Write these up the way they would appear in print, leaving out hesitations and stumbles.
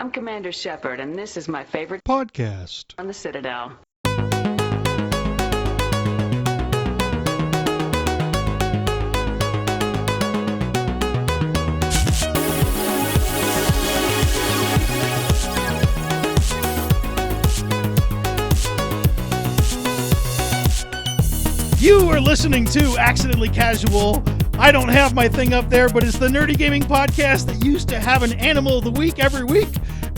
I'm Commander Shepard, and this is my favorite podcast on the Citadel. You are listening to Accidentally Casual. I don't have my thing up there, but it's the nerdy gaming podcast that used to have an animal of the week every week,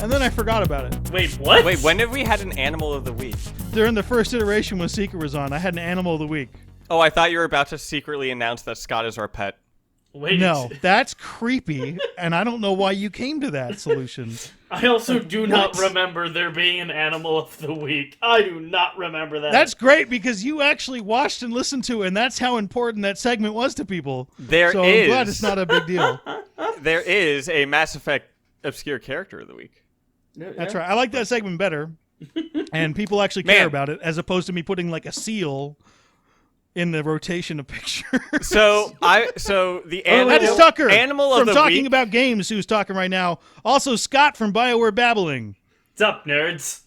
and then I forgot about it. Wait, what? Wait, when have we had an animal of the week? During the first iteration when Seeker was on, I had an animal of the week. Oh, I thought you were about to secretly announce that Scott is our pet. Wait. No, that's creepy, and I don't know why you came to that solution. I also do not remember there being an animal of the week. I do not remember that. That's great because you actually watched and listened to it, and that's how important that segment was to people. So I'm glad it's not a big deal. There is a Mass Effect obscure character of the week. That's right. I like that segment better, and people actually care about it as opposed to me putting like a seal in the rotation of pictures. So the animal, that is Tucker animal of from the Talking week. About Games, who's talking right now. Also, Scott from BioWare Babbling. What's up, nerds?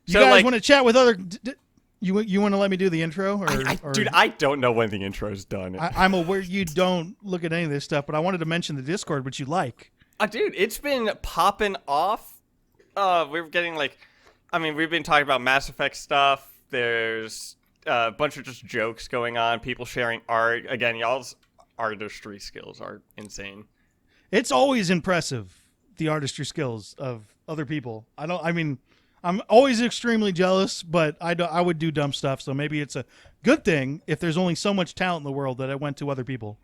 You guys want to chat with other? You want to let me do the intro? Dude, I don't know when the intro's done. I'm aware you don't look at any of this stuff, but I wanted to mention the Discord, which you like. Dude, it's been popping off. We're getting we've been talking about Mass Effect stuff. There's a bunch of just jokes going on, people sharing art. Again, y'all's artistry skills are insane. It's always impressive, the artistry skills of other people. I'm always extremely jealous, but I would do dumb stuff, so maybe it's a good thing if there's only so much talent in the world that I went to other people.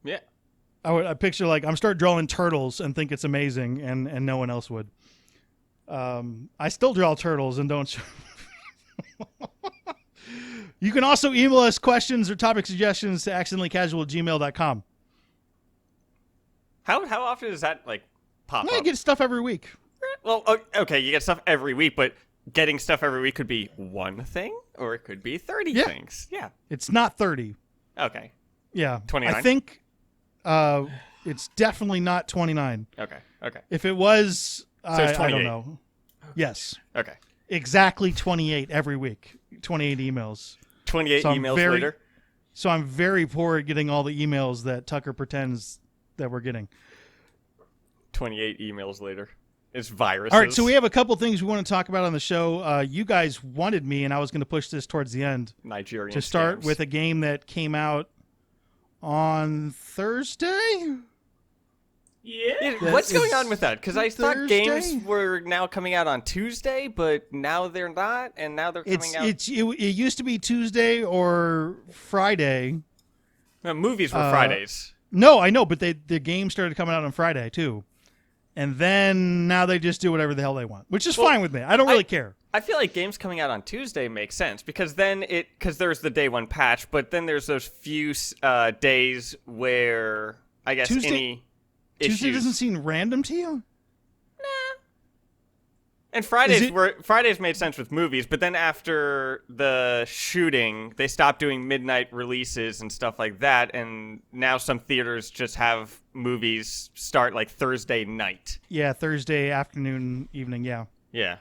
Yeah. I picture I'm start drawing turtles and think it's amazing, and no one else would. I still draw turtles and don't. You can also email us questions or topic suggestions to accidentallycasual@gmail.com. How often does that pop I up? get stuff every week. Well, okay, you get stuff every week, but getting stuff every week could be one thing, or it could be 30 things. Yeah. It's not 30. Okay. Yeah. 29? I think it's definitely not 29. Okay. If it was, it's I 28. don't know. Yes. Okay. Exactly 28 every week. 28 emails. 28 emails later. So I'm very poor at getting all the emails that Tucker pretends that we're getting. 28 emails later. It's viruses. All right, so we have a couple things we want to talk about on the show. You guys wanted me, and I was going to push this towards the end. Nigerian to start scams. with a game that came out on Thursday. Yeah. What's going on with that? Because I thought Thursday? games were now coming out on Tuesday, but now they're not, and now they're coming out. It used to be Tuesday or Friday. No, movies were Fridays. No, I know, but the game started coming out on Friday too, and then now they just do whatever the hell they want, which is fine with me. I don't really care. I feel like games coming out on Tuesday makes sense because there's the day one patch, but then there's those few days where I guess Tuesday doesn't seem random to you? Nah. And Fridays made sense with movies, but then after the shooting, they stopped doing midnight releases and stuff like that, and now some theaters just have movies start Thursday night. Yeah, Thursday afternoon, evening, yeah. Yeah.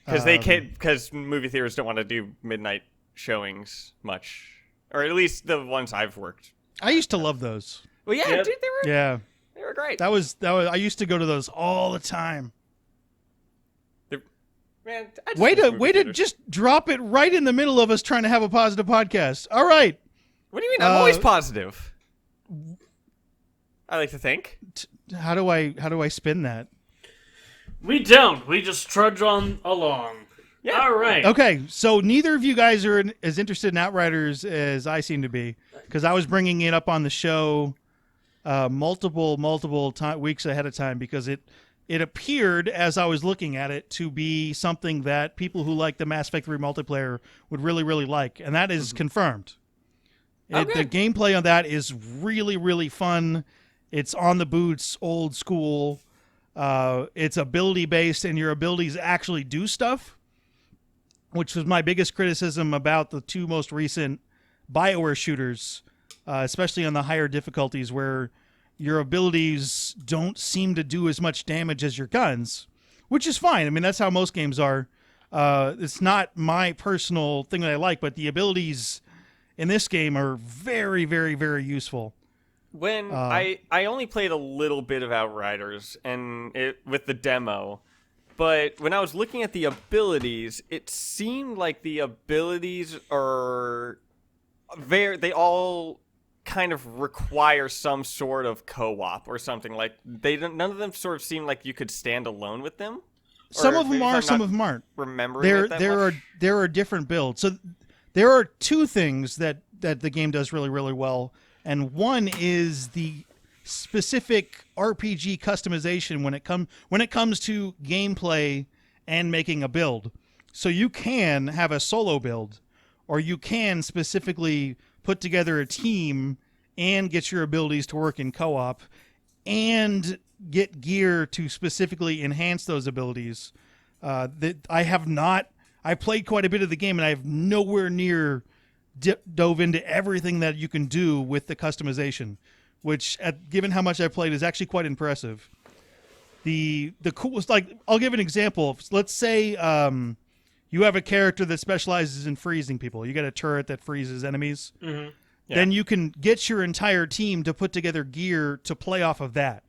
Because movie theaters don't want to do midnight showings much, or at least the ones I've worked. I used to love those. Well, yeah, Yep. dude, they were great. That was. I used to go to those all the time. Man, Way to just drop it right in the middle of us trying to have a positive podcast. All right. What do you mean? I'm always positive. I like to think. How do I spin that? We don't. We just trudge on along. Yeah. All right. Okay, so neither of you guys are as interested in Outriders as I seem to be, because I was bringing it up on the show multiple weeks ahead of time because it appeared as I was looking at it to be something that people who like the Mass Effect 3 multiplayer would really, really like, and that is confirmed. The gameplay on that is really, really fun. It's on the boots, old school. It's ability based, and your abilities actually do stuff, which was my biggest criticism about the two most recent BioWare shooters, especially on the higher difficulties, where your abilities don't seem to do as much damage as your guns, which is fine. I mean, that's how most games are. It's not my personal thing that I like, but the abilities in this game are very, very, very useful. When I only played a little bit of Outriders and with the demo, but when I was looking at the abilities, it seemed like the abilities are they all kind of require some sort of co-op or something. Like none of them sort of seem like you could stand alone with them. Some of them are, some of them aren't. Remembering there are different builds. So there are two things that the game does really, really well, and one is the specific RPG customization when it comes to gameplay and making a build. So you can have a solo build, or you can specifically put together a team and get your abilities to work in co-op and get gear to specifically enhance those abilities. That I played quite a bit of the game, and I have nowhere near dove into everything that you can do with the customization, which, given how much I played, is actually quite impressive. The coolest, like, I'll give an example. Let's say you have a character that specializes in freezing people. You got a turret that freezes enemies. Mm-hmm. Yeah. Then you can get your entire team to put together gear to play off of that,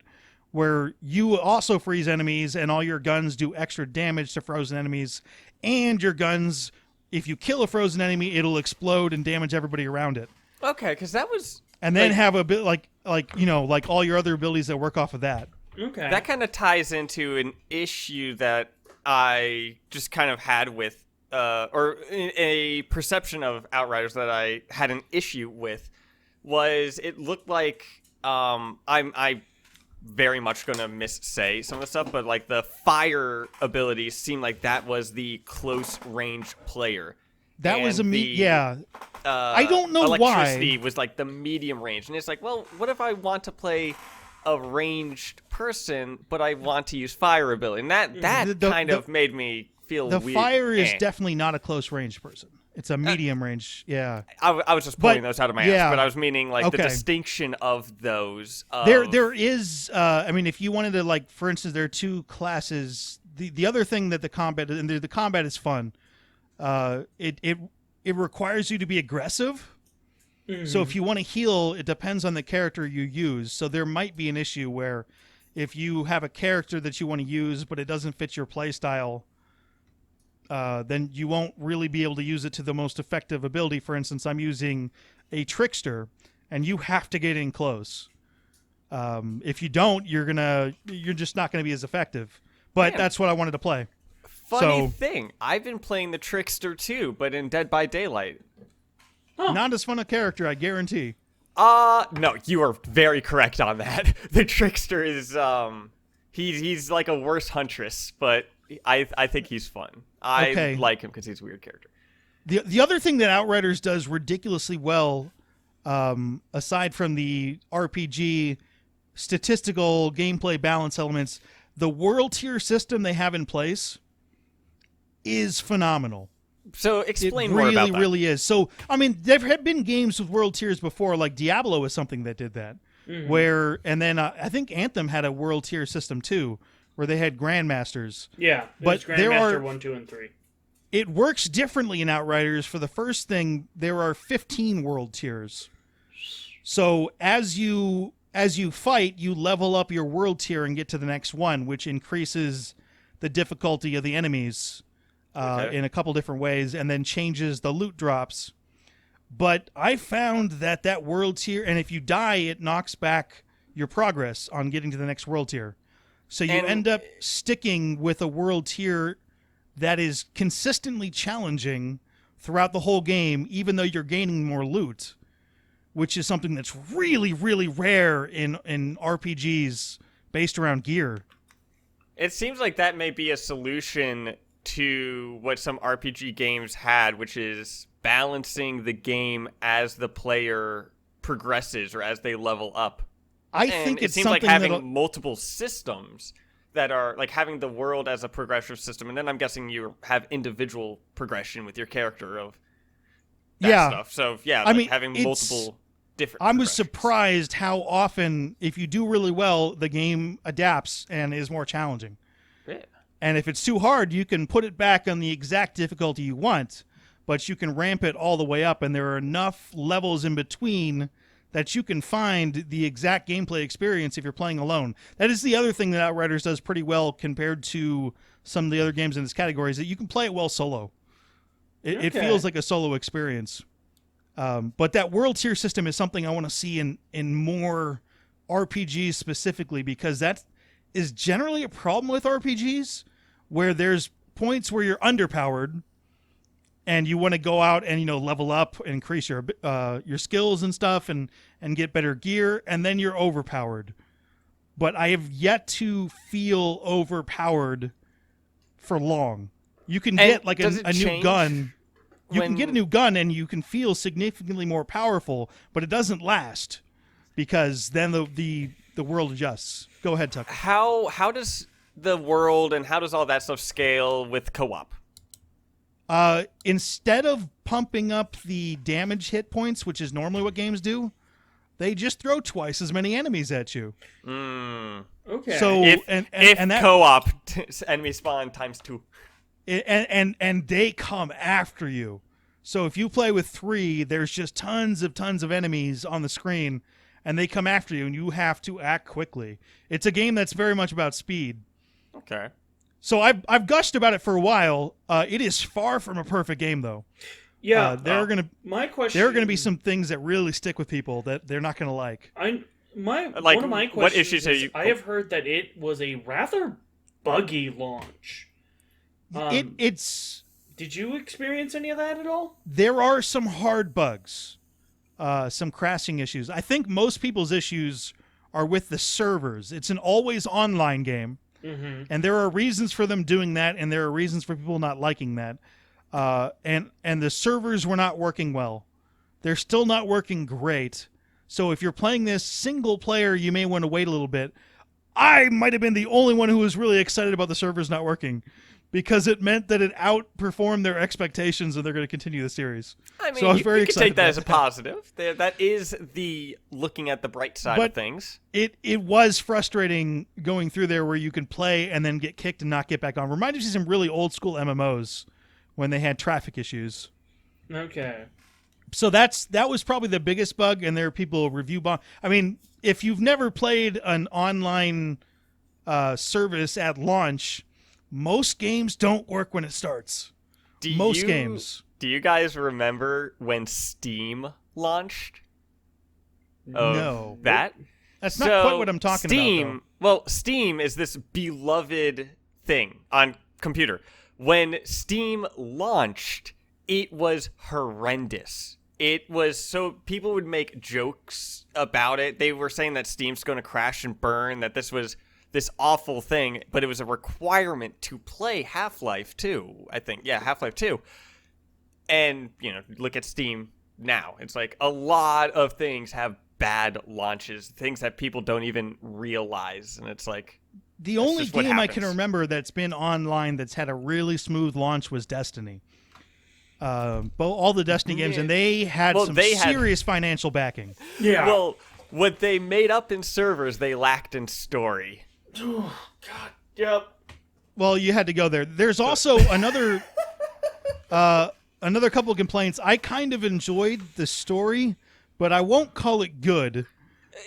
where you also freeze enemies and all your guns do extra damage to frozen enemies, and your guns, if you kill a frozen enemy, it'll explode and damage everybody around it. Okay, because that was... And then have a bit like all your other abilities that work off of that. Okay. That kind of ties into an issue that I just kind of had with, or a perception of Outriders that I had an issue with, was it looked like, I'm very much going to missay some of the stuff, but like the fire abilities seemed like that was the close range player. That And was the, I don't know electricity why. was like the medium range, and it's like, well, what if I want to play a ranged person, but I want to use fire ability? And that kind of made me feel The weird. fire is definitely not a close range person. It's a medium range. Yeah. I was just pulling those out of my yeah. ass, but I was meaning like the Okay. distinction of those. There is. I mean, if you wanted to, like, for instance, there are two classes. The other thing that the combat is fun. It requires you to be aggressive. Mm-hmm. So if you want to heal, it depends on the character you use. So there might be an issue where if you have a character that you want to use, but it doesn't fit your play style, then you won't really be able to use it to the most effective ability. For instance, I'm using a trickster, and you have to get in close. If you don't, you're just not gonna be as effective. But that's what I wanted to play. Funny thing, I've been playing the trickster too, but in Dead by Daylight. Not as fun a character, I guarantee. No, you are very correct on that. The trickster is he's like a worse huntress, but I think he's fun. I like him because he's a weird character. The other thing that Outriders does ridiculously well, aside from the RPG statistical gameplay balance elements, the world tier system they have in place is phenomenal. So explain it more about that. It really is. So, I mean, there have been games with world tiers before, like Diablo is something that did that. Mm-hmm. And then I think Anthem had a world tier system too, where they had grandmasters. Yeah, but Grandmaster 1, 2, and 3. It works differently in Outriders. For the first thing, there are 15 world tiers. So as you fight, you level up your world tier and get to the next one, which increases the difficulty of the enemies in a couple different ways, and then changes the loot drops. But I found that world tier, and if you die, it knocks back your progress on getting to the next world tier. So you end up sticking with a world tier that is consistently challenging throughout the whole game, even though you're gaining more loot, which is something that's really, really rare in RPGs based around gear. It seems like that may be a solution to what some RPG games had, which is balancing the game as the player progresses or as they level up. I think it seems like having multiple systems that are like having the world as a progressive system, and then I'm guessing you have individual progression with your character of that stuff. So yeah, having multiple different. I was progressions. surprised how often, if you do really well, the game adapts and is more challenging. Yeah. And if it's too hard, you can put it back on the exact difficulty you want, but you can ramp it all the way up, and there are enough levels in between that you can find the exact gameplay experience if you're playing alone. That is the other thing that Outriders does pretty well compared to some of the other games in this category, is that you can play it well solo. It feels like a solo experience. But that world tier system is something I want to see in more RPGs specifically, because that is generally a problem with RPGs, where there's points where you're underpowered and you want to go out and level up and increase your skills and stuff and get better gear, and then you're overpowered. But I have yet to feel overpowered for long. You can get like a new gun. You can get a new gun and you can feel significantly more powerful, but it doesn't last, because then the world adjusts. Go ahead, Tucker. How does the world and how does all that stuff scale with co-op? Instead of pumping up the damage hit points, which is normally what games do, they just throw twice as many enemies at you. Okay. So If and that co-op enemy spawn times 2. and they come after you. So if you play with 3, there's just tons of enemies on the screen, and they come after you, and you have to act quickly. It's a game that's very much about speed. Okay. So I've gushed about it for a while. It is far from a perfect game, though. Yeah. There are gonna be some things that really stick with people that they're not gonna like. One of my questions what issues are you? I have heard that it was a rather buggy launch. It's. Did you experience any of that at all? There are some hard bugs, some crashing issues. I think most people's issues are with the servers. It's an always online game, and there are reasons for them doing that, and there are reasons for people not liking that. And the servers were not working well. They're still not working great. So if you're playing this single player, you may want to wait a little bit. I might have been the only one who was really excited about the servers not working, because it meant that it outperformed their expectations and they're going to continue the series. I mean, so I was very you can excited take that about as a positive. That is the looking at the bright side of things. It was frustrating going through there where you can play and then get kicked and not get back on. Reminded me of some really old school MMOs when they had traffic issues. Okay. So that was probably the biggest bug, and there are people review bomb. I mean, if you've never played an online service at launch, most games don't work when it starts. Most games. Do you guys remember when Steam launched? No. That? That's not quite what I'm talking about, though. Well, Steam is this beloved thing on computer. When Steam launched, it was horrendous. It was so people would make jokes about it. They were saying that Steam's going to crash and burn, that this was this awful thing, but it was a requirement to play Half-Life 2, I think. Yeah, Half-Life 2. And, look at Steam now. It's like a lot of things have bad launches, things that people don't even realize. And it's like, the only game I can remember that's been online that's had a really smooth launch was Destiny. All the Destiny games, and they had serious financial backing. Yeah. Well, what they made up in servers, they lacked in story. Oh, God. Yep. Well, you had to go there. There's also another couple of complaints. I kind of enjoyed the story, but I won't call it good.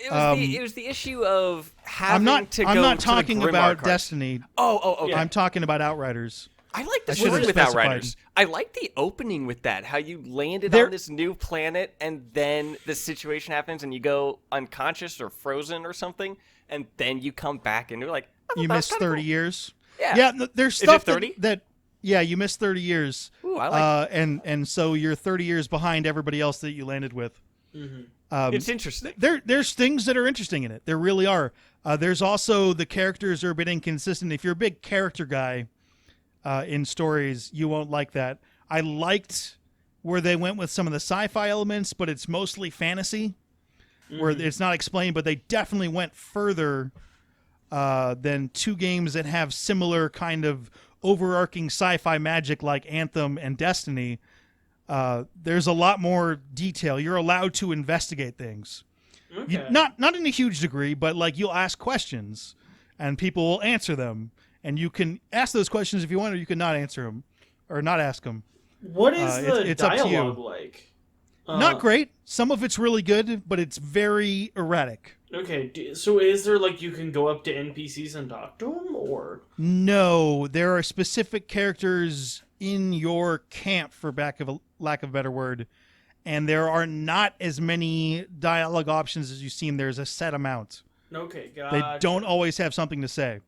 It was the issue of having I'm not talking about cards. Destiny. Oh, okay. I'm talking about Outriders. I like the I should have story with specified. Outriders. I like the opening with that. How you landed on this new planet, and then this situation happens, and you go unconscious or frozen or something, and then you come back, and you're like, you missed 30 years. Yeah. There's stuff Is it 30? that you missed 30 years. Ooh, I like and so you're 30 years behind everybody else that you landed with. it's interesting. There's things that are interesting in it. There really are. There's also the characters are a bit inconsistent. If you're a big character guy in stories, you won't like that. I liked where they went with some of the sci-fi elements, but it's mostly fantasy, where it's not explained, but they definitely went further than two games that have similar kind of overarching sci-fi magic like Anthem and Destiny. there's a lot more detail. You're allowed to investigate things. Okay. Not in a huge degree, but like you'll ask questions, and people will answer them, and you can ask those questions if you want, or you can not answer them, or not ask them. What is the it's up to you. dialogue like? Not great. Some of it's really good, but it's very erratic. Okay, so is there like you can go up to NPCs and talk to them, or? No, there are specific characters in your camp, for lack of a better word, and there are not as many dialogue options as you seem. There's a set amount. Okay, gotcha. They don't always have something to say,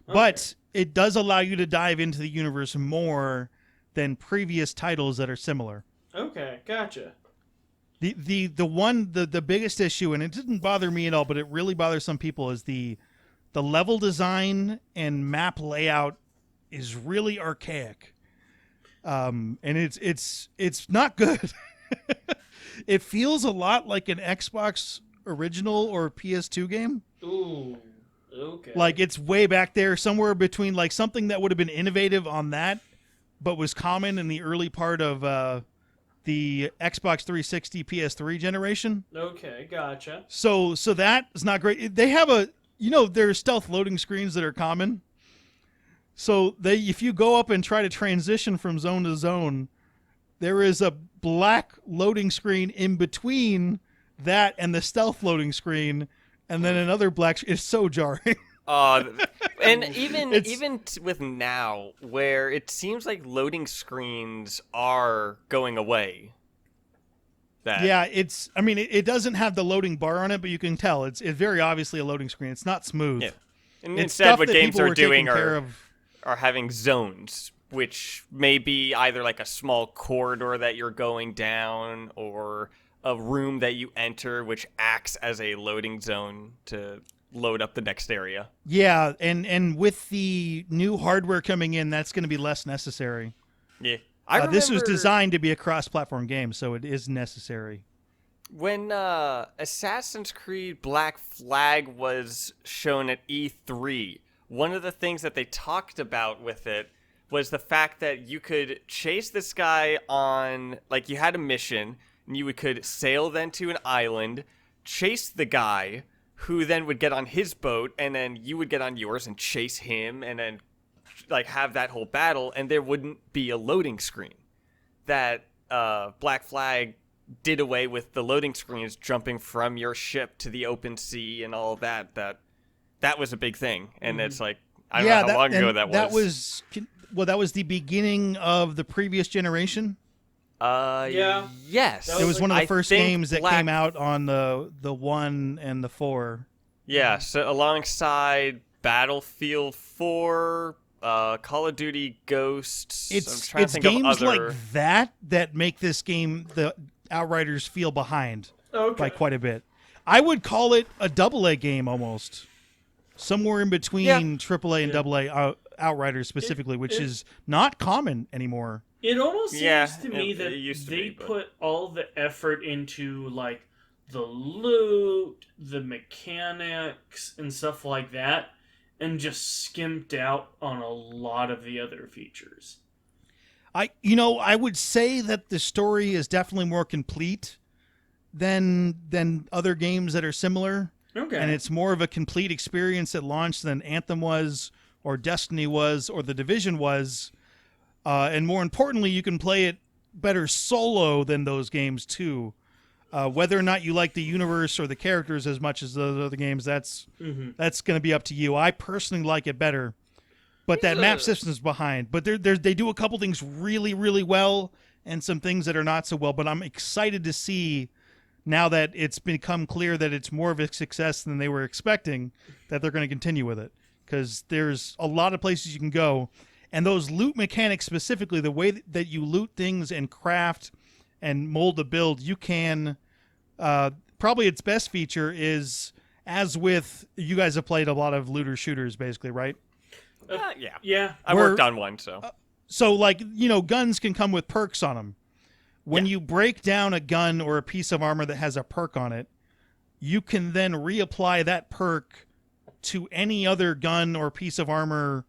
but it does allow you to dive into the universe more than previous titles that are similar. Okay, gotcha. The biggest issue, and it didn't bother me at all, but it really bothers some people, is the level design and map layout is really archaic. And it's not good. It feels a lot like an Xbox original or PS2 game. Ooh, okay. Like it's way back there, somewhere between like something that would have been innovative on that, but was common in the early part of the Xbox 360 PS3 generation. Okay, gotcha. So that is not great. They have there's stealth loading screens that are common. So if you go up and try to transition from zone to zone, there is a black loading screen in between that and the stealth loading screen, and then another black. It's so jarring. And even with now, where it seems like loading screens are going away. Yeah, it doesn't have the loading bar on it, but you can tell it's very obviously a loading screen. It's not smooth. Yeah. And it's instead, what that games people are were doing taking care are having zones, which may be either like a small corridor that you're going down, or a room that you enter, which acts as a loading zone to load up the next area. Yeah, and with the new hardware coming in, that's going to be less necessary. Yeah. This was designed to be a cross-platform game, so it is necessary. When Assassin's Creed Black Flag was shown at E3, one of the things that they talked about with it was the fact that you could chase this guy on, like, you had a mission, and you could sail then to an island, chase the guy, who then would get on his boat, and then you would get on yours and chase him, and then like have that whole battle, and there wouldn't be a loading screen. That Black Flag did away with the loading screens jumping from your ship to the open sea and all that. That was a big thing, and it's like I don't know how long ago that was. That was the beginning of the previous generation. Yeah. Yes. It was one of the first games that came out on the 1 and the 4. Yeah, so alongside Battlefield 4, Call of Duty Ghosts. It's games like that make this game, the Outriders, feel behind by quite a bit. I would call it a AA game almost. Somewhere in between AAA and AA Outriders specifically, which is not common anymore. It almost seems to me that they put all the effort into like the loot, the mechanics, and stuff like that, and just skimped out on a lot of the other features. I would say that the story is definitely more complete than other games that are similar. Okay. And it's more of a complete experience at launch than Anthem was, or Destiny was, or The Division was. And more importantly, you can play it better solo than those games too. Whether or not you like the universe or the characters as much as those other games, that's going to be up to you. I personally like it better, but that map system's behind. But they do a couple things really, really well, and some things that are not so well. But I'm excited to see, now that it's become clear that it's more of a success than they were expecting, that they're going to continue with it, because there's a lot of places you can go. And those loot mechanics specifically, the way that you loot things and craft and mold a build, you can... probably its best feature is, as with... You guys have played a lot of looter shooters, basically, right? Yeah. I worked on one, so... So, like, guns can come with perks on them. When you break down a gun or a piece of armor that has a perk on it, you can then reapply that perk to any other gun or piece of armor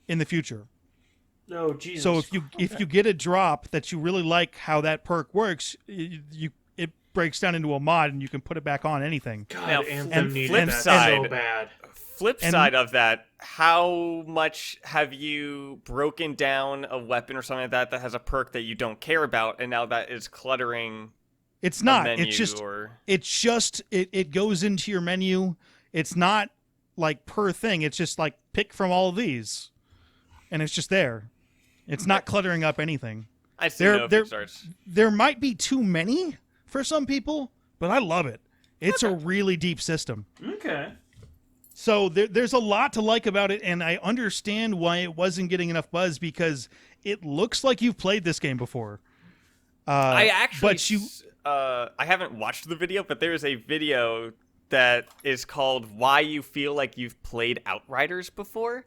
in the future. Oh, Jesus. So if you get a drop that you really like how that perk works, it breaks down into a mod and you can put it back on anything. God, Now, Anthem needed flip that side- so bad. Flip side of that, how much have you broken down a weapon or something like that that has a perk that you don't care about, and now that is cluttering It's a not. menu It's just it goes into your menu. It's not like per thing. It's just like pick from all of these, and it's just there. It's not cluttering up anything. I see no starts. There might be too many for some people, but I love it. It's a really deep system. Okay. So there's a lot to like about it, and I understand why it wasn't getting enough buzz because it looks like you've played this game before. I actually, but you, I haven't watched the video, but there is a video that is called "Why You Feel Like You've Played Outriders Before,"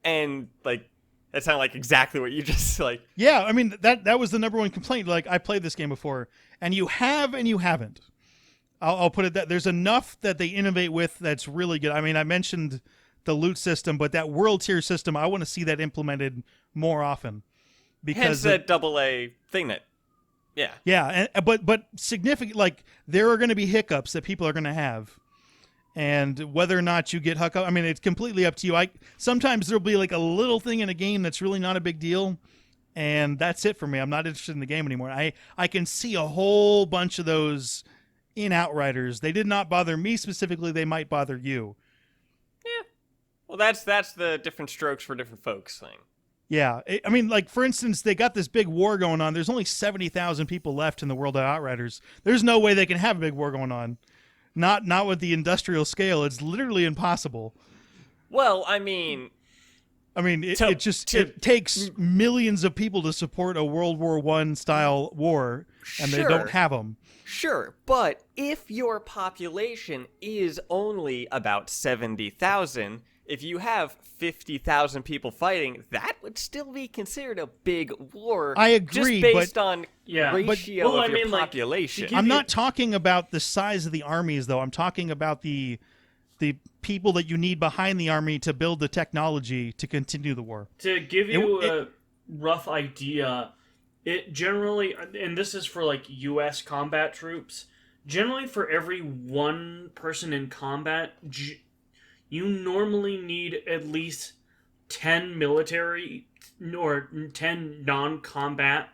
and like that sounded like exactly what you just like. Yeah, I mean that was the number one complaint. Like I played this game before, and you have and you haven't. I'll put it that there's enough that they innovate with that's really good. I mean, I mentioned the loot system, but that world tier system, I want to see that implemented more often. Hence that AA thing that, yeah, but significant. Like there are going to be hiccups that people are going to have, and whether or not you get hooked up, I mean, it's completely up to you. Sometimes there'll be like a little thing in a game that's really not a big deal, and that's it for me. I'm not interested in the game anymore. I can see a whole bunch of those in Outriders. They did not bother me specifically. They might bother you. Yeah. Well, that's the different strokes for different folks thing. Yeah. I mean, like, for instance, they got this big war going on. There's only 70,000 people left in the world of Outriders. There's no way they can have a big war going on. Not with the industrial scale. It's literally impossible. Well, I mean, it takes millions of people to support a World War I style war, and they don't have them. Sure, but if your population is only about 70,000, if you have 50,000 people fighting, that would still be considered a big war. I agree, just based on ratio well, of your like, population. I'm not talking about the size of the armies, though. I'm talking about the people that you need behind the army to build the technology to continue the war. To give you a rough idea, it generally, and this is for like U.S. combat troops, generally for every one person in combat, you normally need at least 10 military or 10 non-combat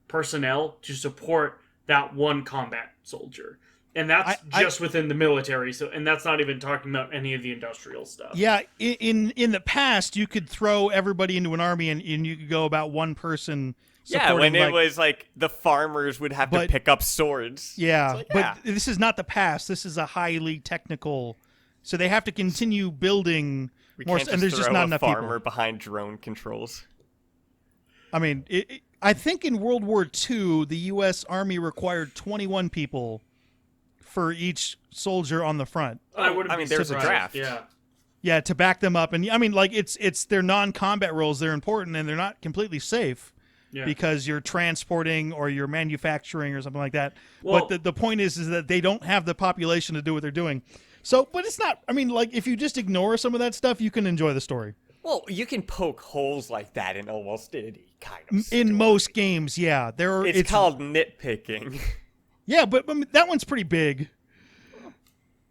personnel to support that one combat soldier. And that's just within the military, and that's not even talking about any of the industrial stuff. Yeah, in the past, you could throw everybody into an army, and you could go about one person. Yeah, when it was like the farmers would have to pick up swords. Yeah, but this is not the past. This is a highly technical, so they have to continue building more. And there's just not enough people. Farmer behind drone controls. I mean, I think in World War II, the U.S. Army required 21 people for each soldier on the front. There's a draft. Yeah, to back them up. And I mean, like it's their non-combat roles. They're important and they're not completely safe because you're transporting or you're manufacturing or something like that. Well, but the point is that they don't have the population to do what they're doing. So, but it's not, I mean, like if you just ignore some of that stuff, you can enjoy the story. Well, you can poke holes like that in almost any kind of story. In most games, yeah. It's called nitpicking. Yeah, but that one's pretty big.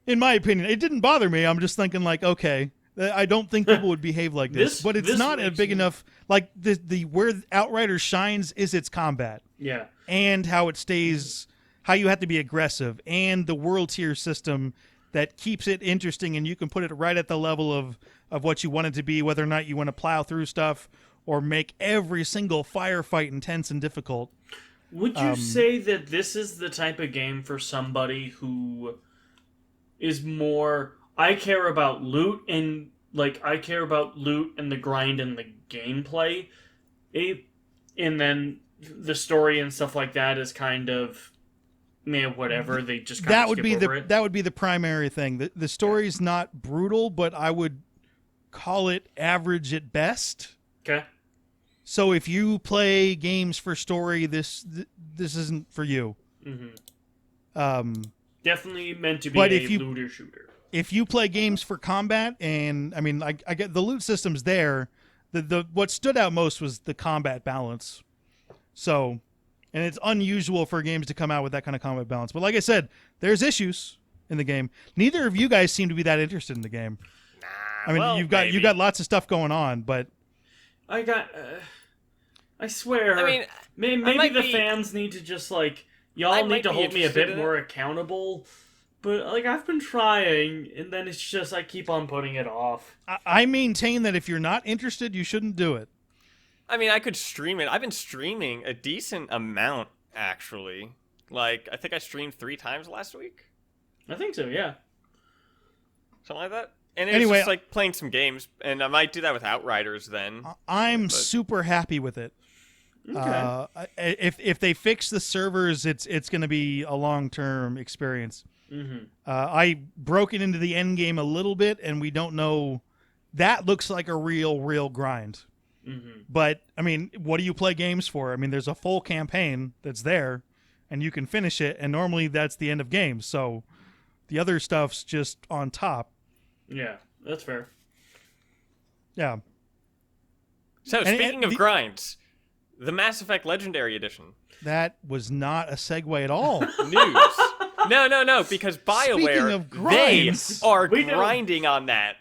In my opinion, it didn't bother me. I'm just thinking like, okay, I don't think people would behave like this. But it's not a big enough. Like the where Outriders shines is its combat. Yeah. And how it stays, how you have to be aggressive, and the world tier system that keeps it interesting, and you can put it right at the level of what you want it to be, whether or not you want to plow through stuff or make every single firefight intense and difficult. Would you say that this is the type of game for somebody who is more, I care about loot and the grind and the gameplay, and then the story and stuff like that is kind of whatever, they just kind of skip over it? That would be the primary thing. The story's not brutal, but I would call it average at best. Okay. So if you play games for story, this isn't for you. Mm-hmm. Definitely meant to be a looter shooter. If you play games for combat, and I mean, I get the loot system's there, the what stood out most was the combat balance. So, and it's unusual for games to come out with that kind of combat balance. But like I said, there's issues in the game. Neither of you guys seem to be that interested in the game. I mean, well, you got lots of stuff going on, but I swear. I mean, maybe the fans need to just like y'all need to hold me a bit more it. accountable. But like I've been trying, and then it's just I keep on putting it off. I maintain that if you're not interested, you shouldn't do it. I mean, I could stream it. I've been streaming a decent amount, actually. Like, I think I streamed 3 times last week. I think so, yeah. Something like that. And it Anyway, was just like playing some games, and I might do that with Outriders then. I'm super happy with it. Okay. If they fix the servers, it's going to be a long-term experience. Mm-hmm. I broke it into the end game a little bit, and we don't know. That looks like a real grind. Mm-hmm. But I mean, what do you play games for? I mean, there's a full campaign that's there, and you can finish it. And normally that's the end of games. So the other stuff's just on top. Yeah, that's fair. Yeah. So, speaking of grinds, the Mass Effect Legendary Edition. That was not a segue at all. News. No, because BioWare, Speaking of grinds, they are We know. grinding on that.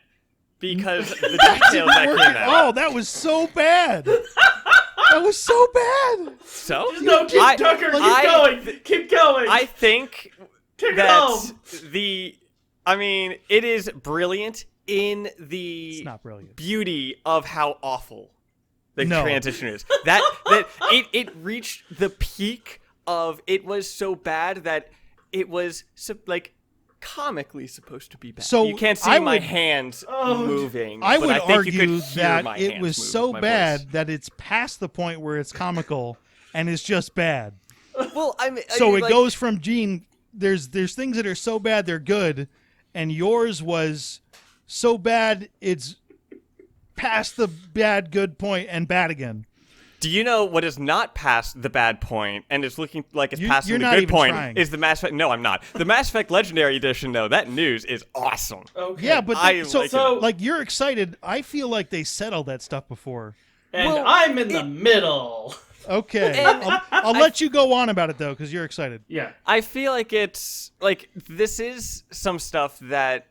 Because the details that came out. Oh, that was so bad. That was so bad. So? No, Tucker, keep going. I think Take it that home. it is brilliant in the It's not brilliant. beauty of how awful the No. transition is. That it reached the peak of it was so bad that it was comically supposed to be bad. So you can't see I my would- hands Oh, moving. I but would I think you argue could hear that my it hands was move so with my bad voice. that it's past the point where it's comical and it's just bad. Well, I mean, So it like, goes from Gene. There's things that are so bad they're good, and yours was so bad it's past the bad good point and bad again. Do you know what is not past the bad point and is looking like it's You're passing the not good even point trying. is the Mass Effect? No, I'm not. The Mass Effect Legendary Edition, though, that news is awesome. Okay. Yeah, but I so like it. like you're excited. I feel like they said all that stuff before. And Well, I'm in the middle. Okay, And I'll let you go on about it though, because you're excited. Yeah. I feel like it's like this is some stuff that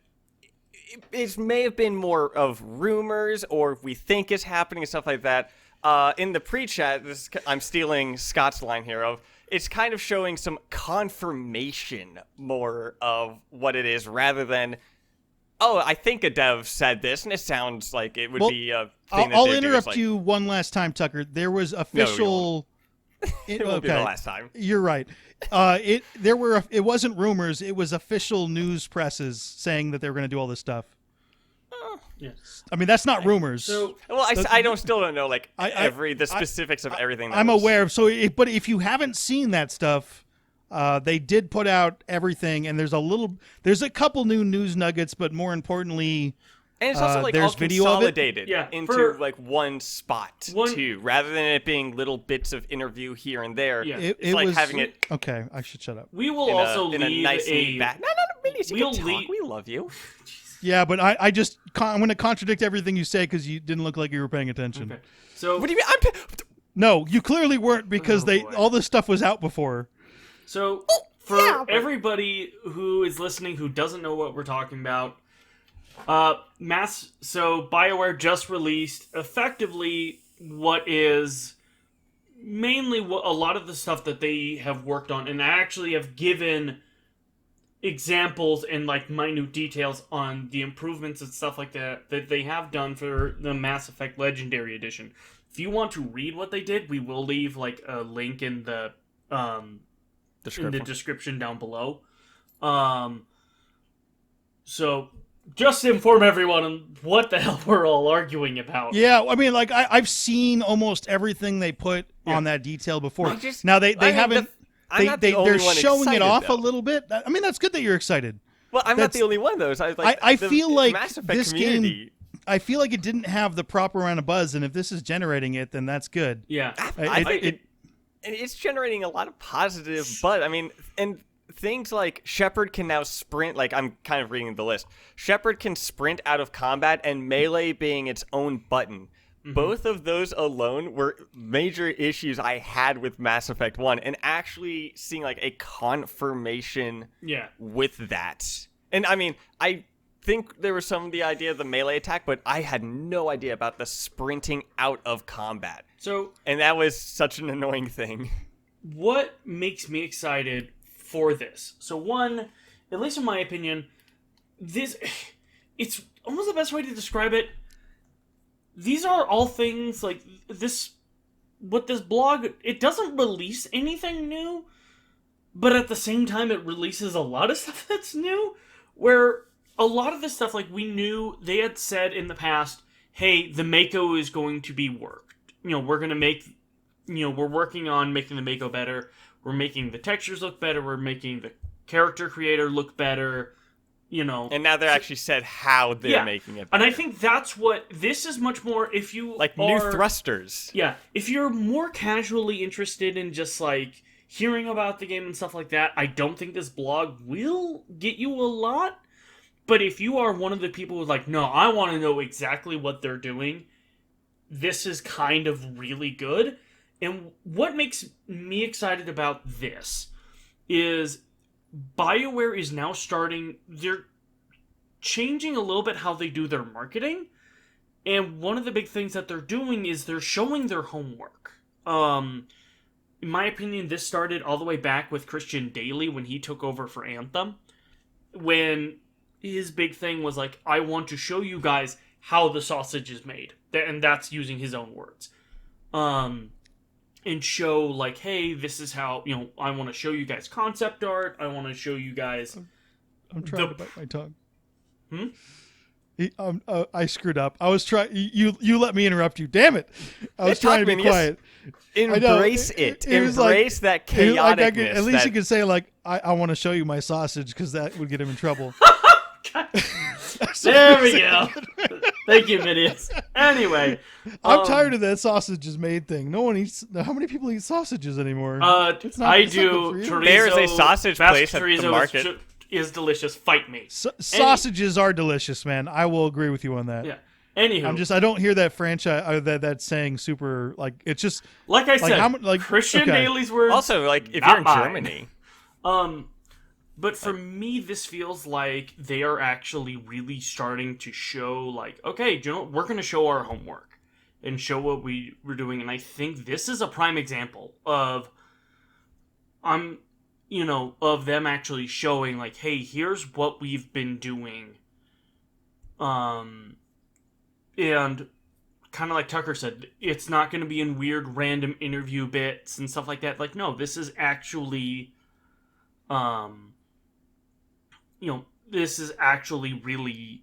it may have been more of rumors or we think is happening and stuff like that. In the pre-chat, I'm stealing Scott's line here of it's kind of showing some confirmation more of what it is rather than, oh, I think a dev said this and it sounds like it would Well, be a thing I'll that they do. interrupt It's like, you one last time, Tucker. There was official. It won't be the last time. You're right. It wasn't rumors. It was official news presses saying that they were going to do all this stuff. Yeah. I mean, that's not rumors. So Well, I still don't know like I- the specifics of everything. That I'm was- aware of. But if you haven't seen that stuff, they did put out everything, and there's a couple new news nuggets, but more importantly, And it's also like there's all video of it. consolidated Yeah, into like one spot One- too, rather than it being little bits of interview here and there. Yeah. It's like having it Okay, I should shut up. we will in also a leave nice a neat back. No, Minius, you we'll can talk. leave- We love you. Yeah, but I'm going to contradict everything you say because you didn't look like you were paying attention. Okay. So What do you mean? No, you clearly weren't because Oh, boy. all this stuff was out before. So, for everybody who is listening who doesn't know what we're talking about, BioWare just released effectively what is mainly what a lot of the stuff that they have worked on, and actually have given examples and like minute details on the improvements and stuff like that that they have done for the Mass Effect Legendary Edition. If you want to read what they did, we will leave like a link in the description down below. So just to inform everyone on what the hell we're all arguing about. Yeah, I mean, like I've seen almost everything they put on that detail before. Now they haven't. I'm not the only They're one showing excited, it off though. a little bit. I mean, that's good that you're excited. Well, I'm not That's- the only one though. So I the feel like Mass Effect this community, game. I feel like it didn't have the proper amount of buzz, and if this is generating it, then that's good. Yeah. I think and it's generating a lot of positive buzz. I mean, and things like Shepard can now sprint. Like I'm kind of reading the list. Shepard can sprint out of combat, and melee being its own button both of those alone were major issues I had with Mass Effect 1, and actually seeing like a confirmation with that. And I mean, I think there was some of the idea of the melee attack, but I had no idea about the sprinting out of combat. And that was such an annoying thing. What makes me excited for this? So one, at least in my opinion, it's almost the best way to describe it. These are all things like this. What this blog, it doesn't release anything new, but at the same time, it releases a lot of stuff that's new. Where a lot of this stuff, like we knew, they had said in the past, hey, the Mako is going to be worked. We're going to make, we're working on making the Mako better. We're making the textures look better. We're making the character creator look better. And now they're actually said how they're making it better. And I think that's what this is much more. If you new thrusters, if you're more casually interested in just like hearing about the game and stuff like that, I don't think this blog will get you a lot. But if you are one of the people who's like, no, I want to know exactly what they're doing, this is kind of really good. And what makes me excited about this is BioWare is now they're changing a little bit how they do their marketing. And one of the big things that they're doing is they're showing their homework. In my opinion, this started all the way back with Christian Daly when he took over for Anthem. When his big thing was like, I want to show you guys how the sausage is made. And that's using his own words. And show like, hey, this is how, I want to show you guys concept art. I want to show you guys. I'm trying to bite my tongue. I screwed up. I was trying. You let me interrupt you. Damn it! I was trying to be quiet. Embrace it. Embrace that chaoticness. At least you could say like, I want to show you my sausage, because that would get him in trouble. There we go. Thank you, Minius. Anyway, I'm tired of that sausage is made thing. No one eats. How many people eat sausages anymore? I do. There is a sausage place at the market. Is delicious. Fight me. Sausages are delicious, man. I will agree with you on that. Yeah. Anywho, I don't hear that franchise that saying super like it's just like I said. Christian Daly's words. Also, like if you're in Germany. But for me, this feels like they are actually really starting to show, like, okay, we're going to show our homework and show what we're doing. And I think this is a prime example of, of them actually showing, like, hey, here's what we've been doing. And kind of like Tucker said, it's not going to be in weird random interview bits and stuff like that. Like, no, this is actually, this is actually really,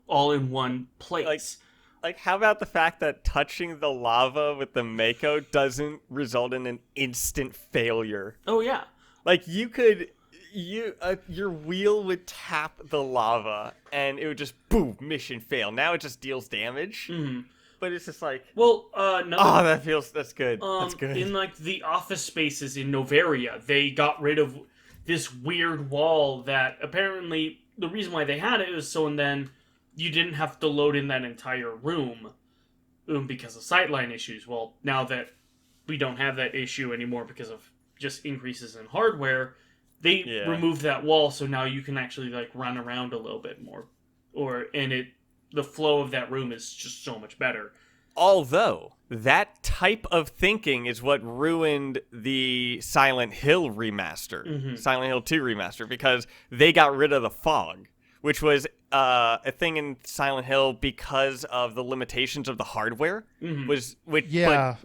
all in one place. Like, how about the fact that touching the lava with the Mako doesn't result in an instant failure? Oh, yeah. Like, your wheel would tap the lava, and it would just, boom, mission fail. Now it just deals damage. Mm-hmm. But it's just like... Well, that's good. That's good. In, like, the office spaces in Novaria, they got rid of this weird wall that apparently the reason why they had it was so then you didn't have to load in that entire room because of sightline issues. Well, now that we don't have that issue anymore because of just increases in hardware, they removed that wall, so now you can actually like run around a little bit more, the flow of that room is just so much better. Although that type of thinking is what ruined the Silent Hill remaster, Silent Hill 2 remaster, because they got rid of the fog, which was a thing in Silent Hill because of the limitations of the hardware. But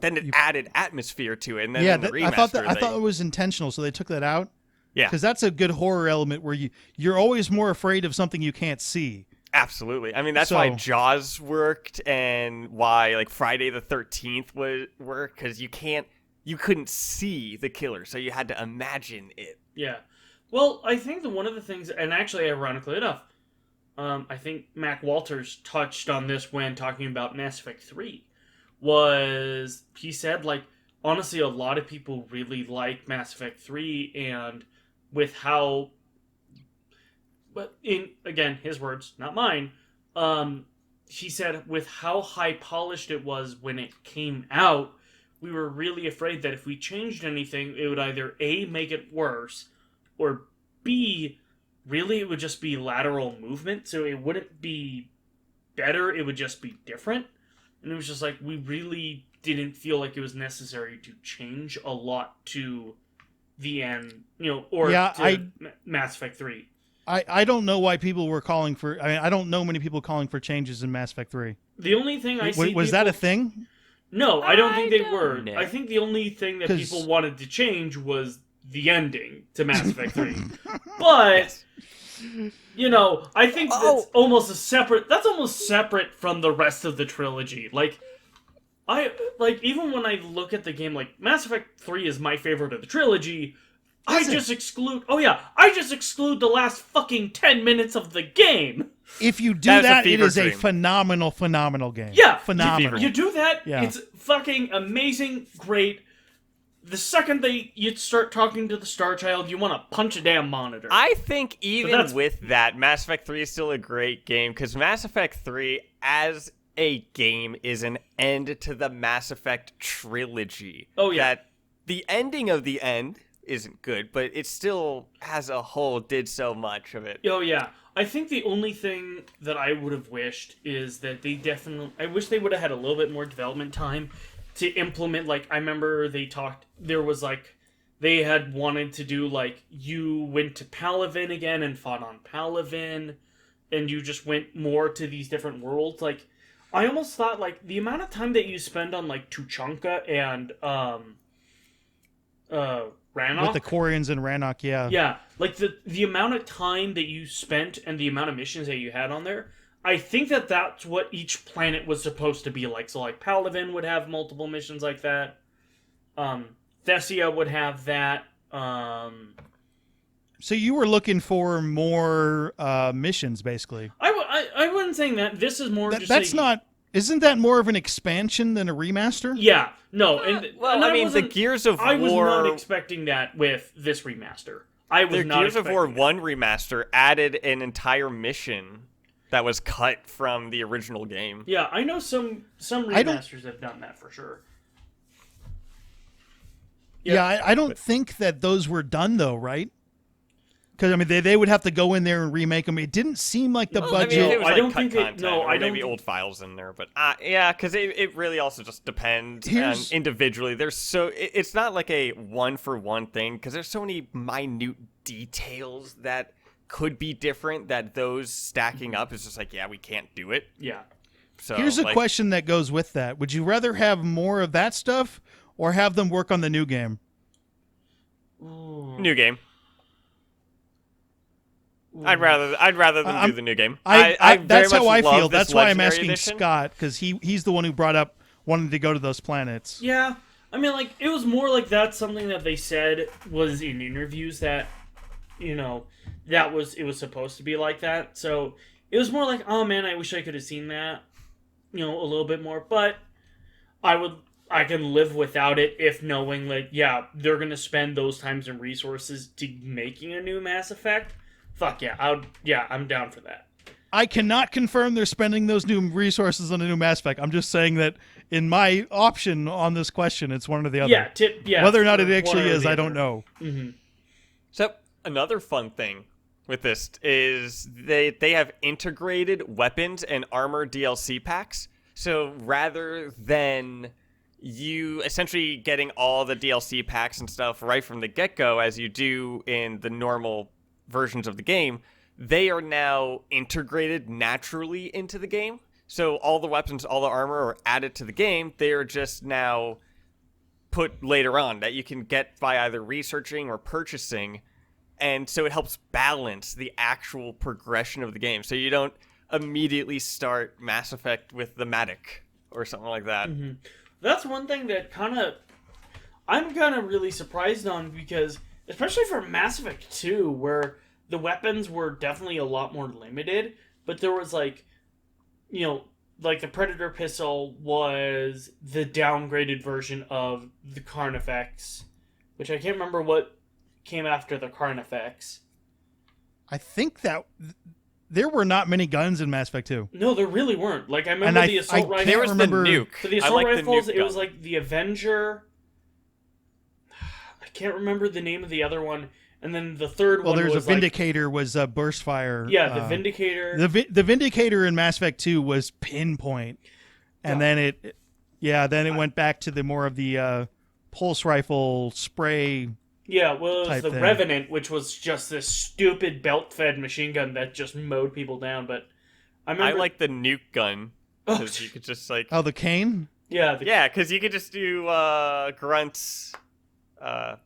then it added atmosphere to it, and then in the remaster, I thought it was intentional, so they took that out. Yeah, because that's a good horror element where you're always more afraid of something you can't see. Absolutely. I mean, that's why Jaws worked and why like Friday the 13th would work, because you couldn't see the killer, so you had to imagine it. Yeah. Well, I think one of the things, and actually ironically enough, I think Mac Walters touched on this when talking about Mass Effect 3, was he said, like, honestly, a lot of people really like Mass Effect 3, and with how... But again, his words, not mine. he said with how high polished it was when it came out, we were really afraid that if we changed anything, it would either A, make it worse, or B, really it would just be lateral movement, so it wouldn't be better, it would just be different. And it was just like, we really didn't feel like it was necessary to change a lot to the end, or to Mass Effect 3. I don't know why people were calling for... I mean, I don't know many people calling for changes in Mass Effect 3. The only thing I see... Was that a thing? No, I don't think they were. know. I think the only thing that people wanted to change was the ending to Mass Effect 3. But, I think that's almost separate from the rest of the trilogy. Even when I look at the game, Mass Effect 3 is my favorite of the trilogy, I just exclude the last fucking 10 minutes of the game. If you do that, it is a phenomenal game. Yeah. Phenomenal. You do that, yeah. It's fucking amazing, great. The second you start talking to the Star Child, you want to punch a damn monitor. I think even with that, Mass Effect 3 is still a great game, because Mass Effect 3, as a game, is an end to the Mass Effect trilogy. Oh, yeah. That the ending of the end isn't good, but it still, as a whole, did so much of it. Oh, yeah. I think the only thing that I would have wished is that I wish they would have had a little bit more development time to implement, I remember they had wanted to do, you went to Palaven again and fought on Palaven, and you just went more to these different worlds. I almost thought, the amount of time that you spend on, Tuchanka and, Rannoch. With the Quarians and Rannoch, yeah. Yeah, the amount of time that you spent and the amount of missions that you had on there, I think that's what each planet was supposed to be like. So, Palaven would have multiple missions like that. Thessia would have that. So you were looking for more missions, basically. I wasn't saying that. This is more Isn't that more of an expansion than a remaster? Yeah, no. The Gears of War... I was not expecting that with this remaster. The Gears of War 1 remaster added an entire mission that was cut from the original game. Yeah, I know some remasters have done that for sure. Yeah, I don't think that those were done, though, right? Because, they would have to go in there and remake them. It didn't seem like the budget... I don't think maybe old files in there, but because it really also just depends individually. It's not like a one-for-one thing, because there's so many minute details that could be different that those stacking up is just we can't do it. Yeah. So here's a question that goes with that. Would you rather have more of that stuff or have them work on the new game? New game. I'd rather them do the new game. That's how I feel. That's why I'm asking edition. Scott, because he's the one who brought up wanting to go to those planets. Yeah, it was more that's something that they said was in interviews that, it was supposed to be like that. So it was more oh man, I wish I could have seen that, a little bit more. But I can live without it if knowing they're gonna spend those times and resources to making a new Mass Effect. Fuck yeah, I'm down for that. I cannot confirm they're spending those new resources on a new Mass Effect. I'm just saying that in my option on this question, it's one or the other. Yeah. Whether or not it actually is, I don't know. Mm-hmm. So another fun thing with this is they have integrated weapons and armor DLC packs. So rather than you essentially getting all the DLC packs and stuff right from the get-go as you do in the normal versions of the game, they are now integrated naturally into the game. So all the weapons, all the armor are added to the game. They are just now put later on that you can get by either researching or purchasing. And so it helps balance the actual progression of the game. So you don't immediately start Mass Effect with the Matic or something like that. Mm-hmm. That's one thing that I'm kind of really surprised on, because especially for Mass Effect 2, where the weapons were definitely a lot more limited, but there was the Predator pistol was the downgraded version of the Carnifex, which I can't remember what came after the Carnifex. I think that there were not many guns in Mass Effect 2. No, there really weren't. Like I remember the assault rifle. There was remember- the nuke. For the I assault like rifles, the nuke it was gun. like the Avenger. I can't remember the name of the other one. And then the third Well, one there's was a Vindicator was burst fire. Yeah, the Vindicator. The Vindicator in Mass Effect 2 was pinpoint, and then it went back to the more of the pulse rifle spray. Yeah, well, it was type the thing. Revenant, which was just this stupid belt-fed machine gun that just mowed people down. But I I remember, like the nuke gun Oh, because you could just like Oh, the cane. yeah, because you could just do Grunt's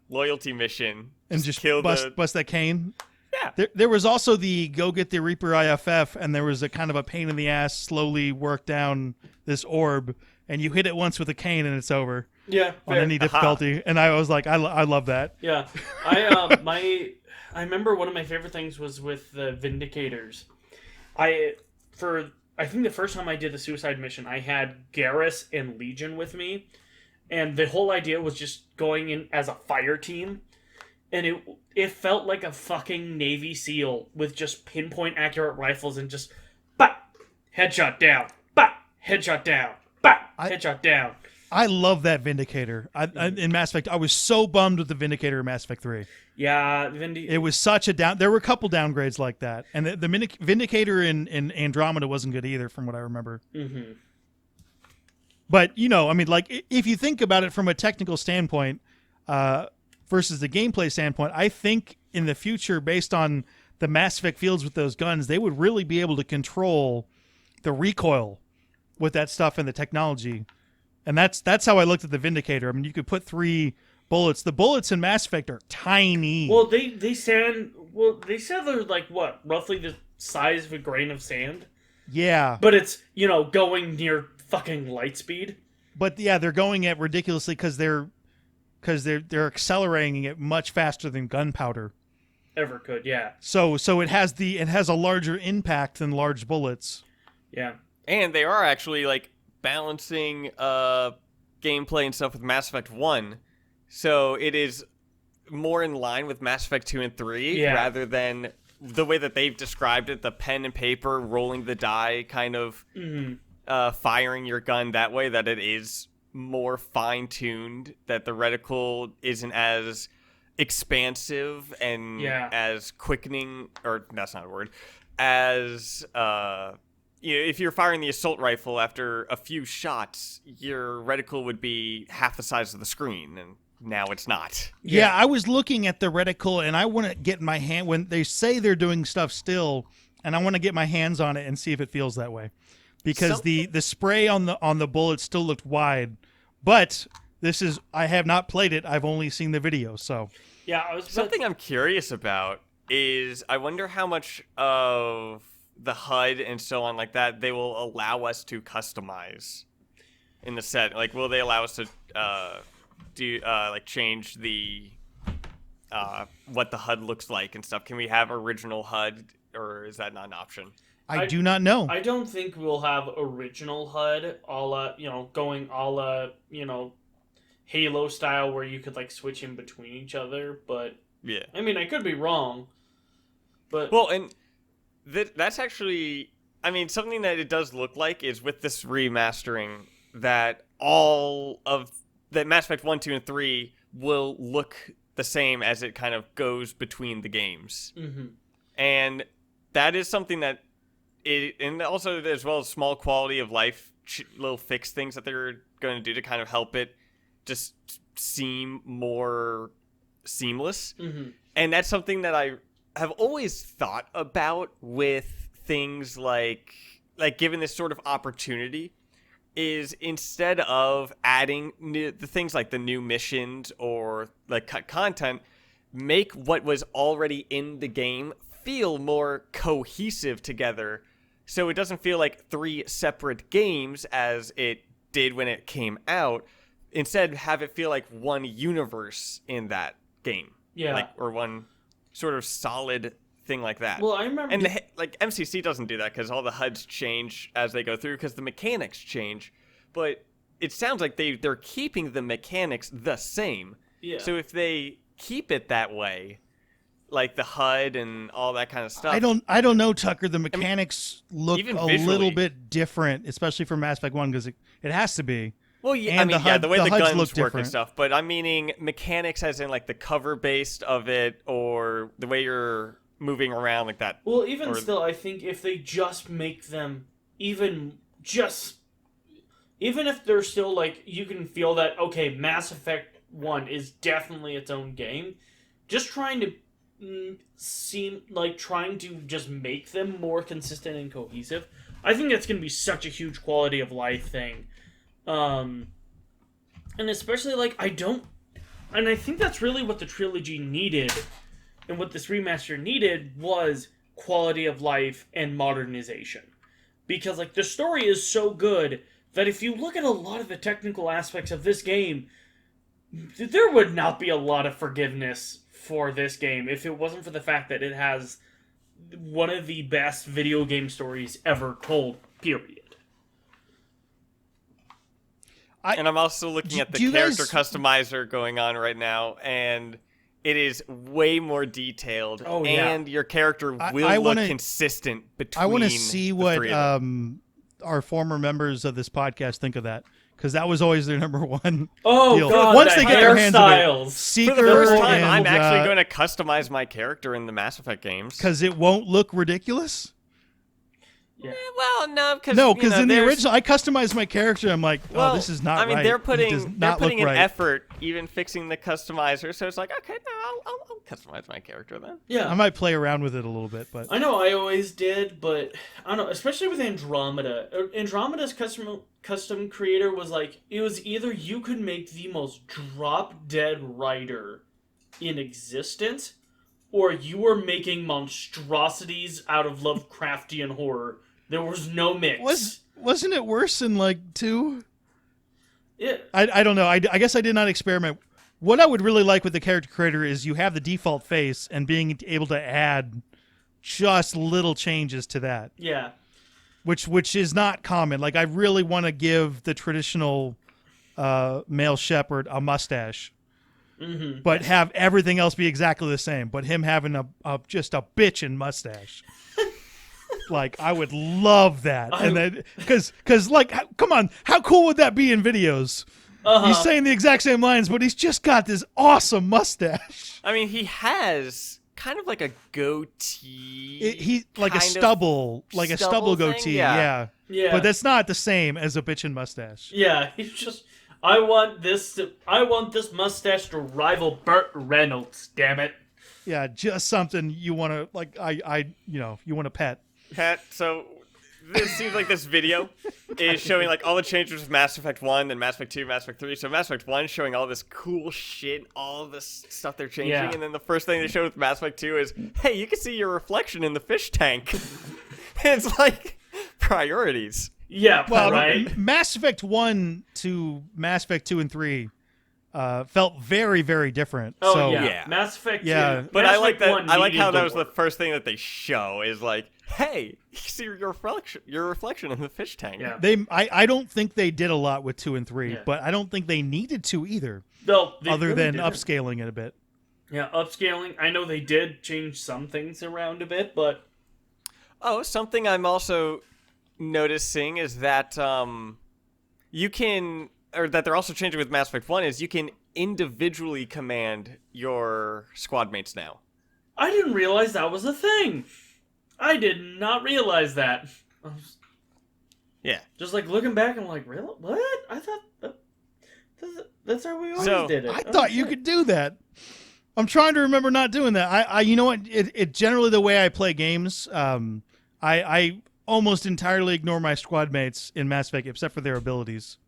loyalty mission And just kill bust that cane. Yeah. There was also the go get the Reaper IFF, and there was a kind of a pain in the ass, slowly work down this orb, and you hit it once with a cane and it's over yeah, on fair. any difficulty. And I was like, I love that. Yeah, I remember one of my favorite things was with the Vindicators. I think the first time I did the suicide mission, I had Garrus and Legion with me, and the whole idea was just going in as a fire team, and it felt like a fucking Navy SEAL with just pinpoint accurate rifles and just headshot down, headshot down, headshot down. I love that Vindicator. In Mass Effect, I was so bummed with the Vindicator in Mass Effect 3. Yeah, It was such a down. There were a couple downgrades like that, and the Vindicator in Andromeda wasn't good either, from what I remember. Mm-hmm. But I mean, like if you think about it from a technical standpoint versus the gameplay standpoint, I think in the future, based on the Mass Effect fields with those guns, they would really be able to control the recoil with that stuff and the technology. And that's how I looked at the Vindicator. I mean, you could put 3 bullets. The bullets in Mass Effect are tiny. Well, they said they're like what, roughly the size of a grain of sand. Yeah. But it's going near fucking light speed. But yeah, they're going at ridiculously because they're accelerating it much faster than gunpowder. Ever could, yeah. So it has a larger impact than large bullets. Yeah. And they are actually like balancing gameplay and stuff with Mass Effect 1. So it is more in line with Mass Effect 2 and 3 rather than the way that they've described it, the pen and paper, rolling the die, kind of firing your gun that way, that it is more fine-tuned, that the reticle isn't as expansive and as quickening, or that's not a word, as if you're firing the assault rifle after a few shots, your reticle would be half the size of the screen, and now it's not. Yeah, I was looking at the reticle, and I want to get my hand when they say they're doing stuff still, and I want to get my hands on it and see if it feels that way, because the spray on the bullet still looked wide, but I have not played it. I've only seen the video, so yeah. Something I'm curious about is I wonder how much of the HUD and so on like that they will allow us to customize in the set. Like, will they allow us to do change the what the HUD looks like and stuff? Can we have original HUD, or is that not an option? I do not know. I don't think we'll have original HUD, going a la Halo style, where you could like switch in between each other. But yeah, I mean, I could be wrong. But well, and that's actually, I mean, something that it does look like is with this remastering that all of that Mass Effect 1, 2, and 3 will look the same as it kind of goes between the games. Mm-hmm. And that is something that and also as well as small quality of life little fix things that they're going to do to kind of help it just seem more seamless. Mm-hmm. And that's something that I have always thought about with things like given this sort of opportunity, is instead of adding the things like the new missions or like cut content, make what was already in the game feel more cohesive together, so it doesn't feel like 3 separate games as it did when it came out. Instead, have it feel like one universe in that game. Yeah. Or one sort of solid thing like that. Well, I remember... And MCC doesn't do that because all the HUDs change as they go through because the mechanics change. But it sounds like they're keeping the mechanics the same. Yeah. So if they keep it that way, like the HUD and all that kind of stuff. I don't know, Tucker. The mechanics look even a visually. little bit different, especially for Mass Effect 1, because it has to be. Well, yeah, And the way the HUDs guns look work different. and stuff, but I'm meaning mechanics as in like the cover based of it, or the way you're moving around like that. Well, even Or- still, I think if they just make them even if they're still like, you can feel that, okay, Mass Effect 1 is definitely its own game, just trying to trying to just make them more consistent and cohesive, I think that's going to be such a huge quality of life thing. And especially, like, I think that's really what the trilogy needed, and what this remaster needed was quality of life and modernization. Because, like, the story is so good that if you look at a lot of the technical aspects of this game, there would not be a lot of forgiveness for this game if it wasn't for the fact that it has one of the best video game stories ever told, period. And I'm also looking at the do you character guys- customizer going on right now, and it is way more detailed. Oh, yeah. And your character will I look wanna- consistent between I want to see the what three of them. our former members of this podcast think of that, because that was always their number one Oh, deal. God, Once the they get their hands on it, hairstyles. Seeker For the first time, and, I'm actually going to customize my character in the Mass Effect games. because it won't look ridiculous. Yeah. Well, no, because No, because in the there's- original, I customized my character. I'm like, oh, Well, this is not I mean, right. they're It does putting not look an right. effort, even fixing the customizer. So it's like, okay, no, I'll customize my character then. Yeah. I might play around with it a little bit, but I know I always did, but I don't know, especially with Andromeda. Andromeda's custom creator was like, it was either you could make the most drop-dead writer in existence, or you were making monstrosities out of Lovecraftian horror. There was no mix. wasn't it worse in like 2? Yeah. I don't know. I guess I did not experiment. What I would really like with the character creator is you have the default face and being able to add just little changes to that, Yeah. which is not common. Like, I really want to give the traditional male shepherd a mustache, Mm-hmm. but have everything else be exactly the same. But him having just a bitchin' mustache. Like, I would love that. And then, because like, come on, how cool would that be in videos? He's saying the exact same lines, but he's just got this awesome mustache. I mean, he has kind of like a goatee. He like a kind of stubble, like a stubble thing? goatee. Yeah. Yeah. But that's not the same as a bitchin' mustache. Yeah, he's just, I want this mustache to rival Burt Reynolds, damn it. Yeah, just something you want to, like, you want to pet. Pat, so this seems like this video is showing like all the changes with Mass Effect 1, then Mass Effect 2, Mass Effect 3. So Mass Effect 1 showing all this cool shit, all this stuff they're changing, Yeah. and then the first thing they show with Mass Effect 2 is, hey, you can see your reflection in the fish tank. It's like priorities. Yeah, Well, right? Mass Effect 1 to Mass Effect 2 and 3 felt very, very different. Oh, so, yeah. yeah. Mass Effect 2. Yeah. But Mass I like Effect that. 1 I like how needed that the was the work. first thing that they show is like, hey, you can see your reflection in the fish tank. Yeah. I don't think they did a lot with 2 and 3, Yeah. but I don't think they needed to either, No, they other really than didn't. upscaling it a bit. Yeah, upscaling. I know they did change some things around a bit, but Oh, something I'm also noticing is that you can, or that they're also changing with Mass Effect 1 is you can individually command your squad mates now. I didn't realize that was a thing. I did not realize that. I was Yeah. just like looking back, I'm like, really? What? I thought that's how we always So, did it. I Oh, thought you shit. could do that. I'm trying to remember not doing that. I you know what? It generally the way I play games, I almost entirely ignore my squad mates in Mass Effect except for their abilities,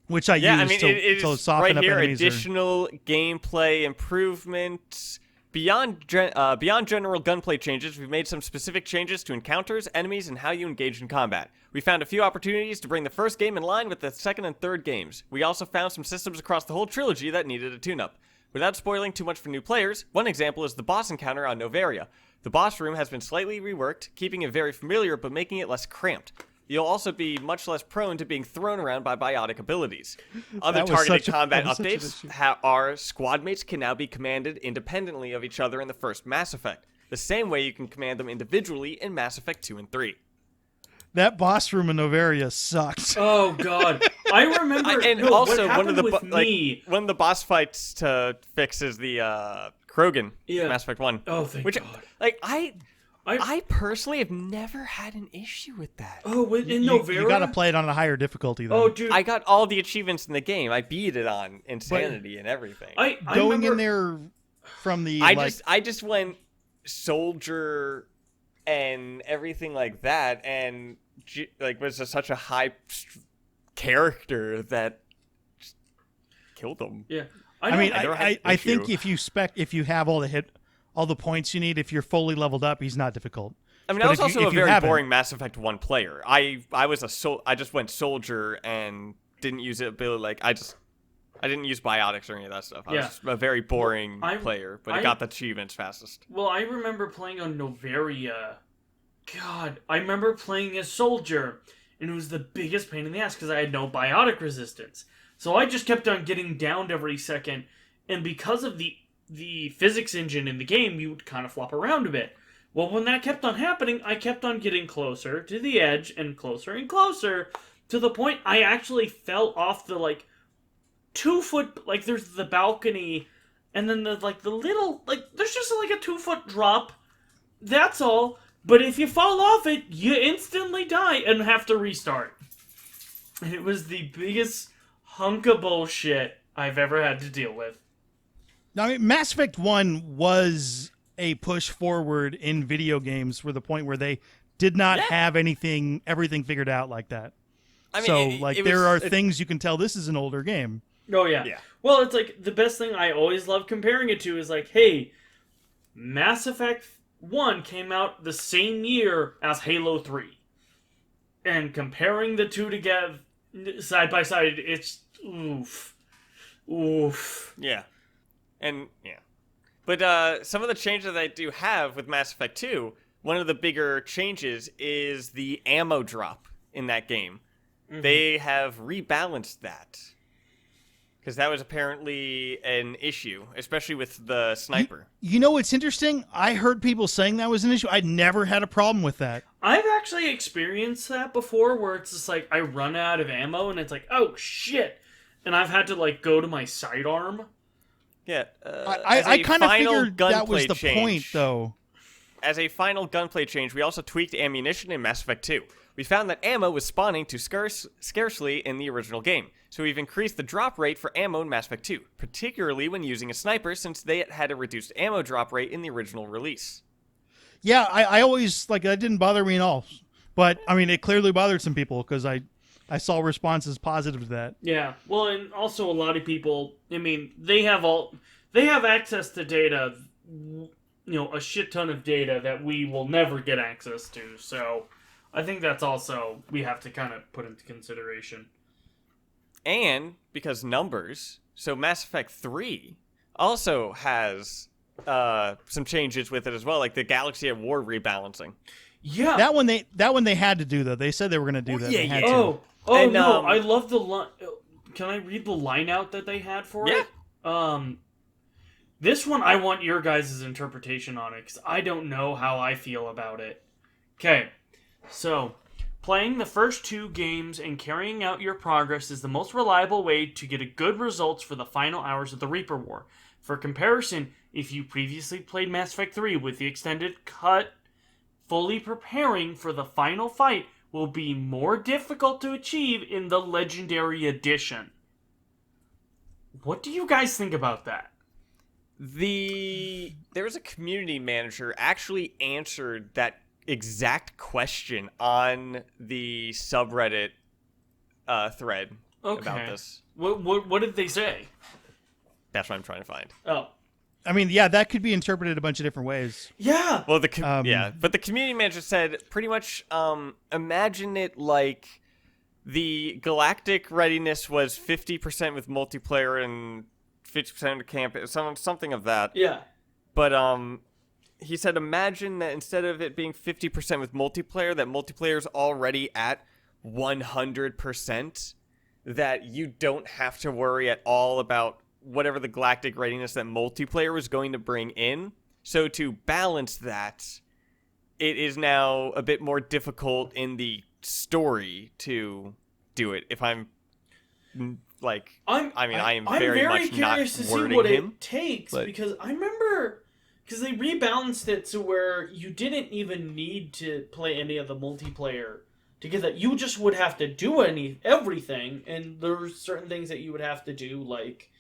which I Yeah, use I mean, it to is soften right up here, enemies. additional gameplay improvements. Beyond general gunplay changes, we've made some specific changes to encounters, enemies, and how you engage in combat. We found a few opportunities to bring the first game in line with the second and third games. We also found some systems across the whole trilogy that needed a tune-up. Without spoiling too much for new players, one example is the boss encounter on Novaria. The boss room has been slightly reworked, keeping it very familiar but making it less cramped. you'll also be much less prone to being thrown around by biotic abilities. Other That was targeted combat that was such an updates issue. are squad mates can now be commanded independently of each other in the first Mass Effect, the same way you can command them individually in Mass Effect 2 and 3. That boss room in Novaria sucked. Oh God, I remember. And no, also, what one of happened the with me. one of the boss fights to fix is the Krogan, Yeah. Mass Effect 1. Oh, thank which, God. Like, I personally have never had an issue with that. Oh, in You Novera. got to play it on a higher difficulty, though. Oh, dude. I got all the achievements in the game. I beat it on Insanity and everything. I Going remember, in there from the I just went soldier and everything like that, and was just such a high character that just killed him. Yeah. I mean, I never had an I think issue. if you have all the points you need, if you're fully leveled up, he's not difficult. I mean, But I was if you- also if a you very haven't- boring Mass Effect 1 player. I just went soldier and didn't use it ability I didn't use biotics or any of that stuff. I was just a very boring player, but I got the achievements fastest. Well, I remember playing on Novaria. God, I remember playing as soldier, and it was the biggest pain in the ass because I had no biotic resistance. So I just kept on getting downed every second, and because of the physics engine in the game, you would kind of flop around a bit. Well, when that kept on happening, I kept on getting closer to the edge and closer to the point I actually fell off the 2 foot, there's the balcony, and then the little, there's just a 2 foot drop. That's all. But if you fall off it, you instantly die and have to restart. And it was the biggest hunk of bullshit I've ever had to deal with. Now, I mean, Mass Effect 1 was a push forward in video games for the point where they did not have everything figured out like that. I mean, So, there are things you can tell this is an older game. Oh, yeah. Well, it's the best thing I always love comparing it to is hey, Mass Effect 1 came out the same year as Halo 3. And comparing the two together, side by side, it's oof. Yeah. And, yeah. But some of the changes that I do have with Mass Effect 2, one of the bigger changes is the ammo drop in that game. Mm-hmm. They have rebalanced that. Because that was apparently an issue, especially with the sniper. You know what's interesting? I heard people saying that was an issue. I never had a problem with that. I've actually experienced that before where it's just I run out of ammo and it's oh shit. And I've had to go to my sidearm. Yeah. I kind of figured that was the point, though. As a final gunplay change, we also tweaked ammunition in Mass Effect 2. We found that ammo was spawning too scarcely in the original game, so we've increased the drop rate for ammo in Mass Effect 2, particularly when using a sniper since they had a reduced ammo drop rate in the original release. Yeah, I always, that didn't bother me at all. But, I mean, it clearly bothered some people because I saw responses positive to that. Yeah, well, and also a lot of people, I mean, they have access to data, a shit ton of data that we will never get access to, so I think that's also, we have to kind of put into consideration. And, because numbers, so Mass Effect 3 also has some changes with it as well, like the Galaxy at War rebalancing. Yeah. That one they had to do, though. They said they were going to do that. Yeah, they had yeah. to. Oh, no, I love the line. Can I read the line out that they had for it? This one, I want your guys' interpretation on it, because I don't know how I feel about it. Okay, so, playing the first 2 games and carrying out your progress is the most reliable way to get a good results for the final hours of the Reaper War. For comparison, if you previously played Mass Effect 3 with the extended cut, fully preparing for the final fight will be more difficult to achieve in the Legendary Edition. What do you guys think about that? There was a community manager actually answered that exact question on the subreddit thread about this. What did they say? That's what I'm trying to find. Oh. I mean, yeah, that could be interpreted a bunch of different ways. Yeah. Well, but the community manager said pretty much imagine it like the galactic readiness was 50% with multiplayer and 50% of camp, something of that. Yeah. But he said imagine that instead of it being 50% with multiplayer, that multiplayer is already at 100% that you don't have to worry at all about whatever the galactic readiness that multiplayer was going to bring in. So to balance that, it is now a bit more difficult in the story to do it. If I'm like, I am very much curious not to see wording what him, it takes but... because I remember they rebalanced it to where you didn't even need to play any of the multiplayer to get that. You just would have to do everything, and there's certain things that you would have to do, like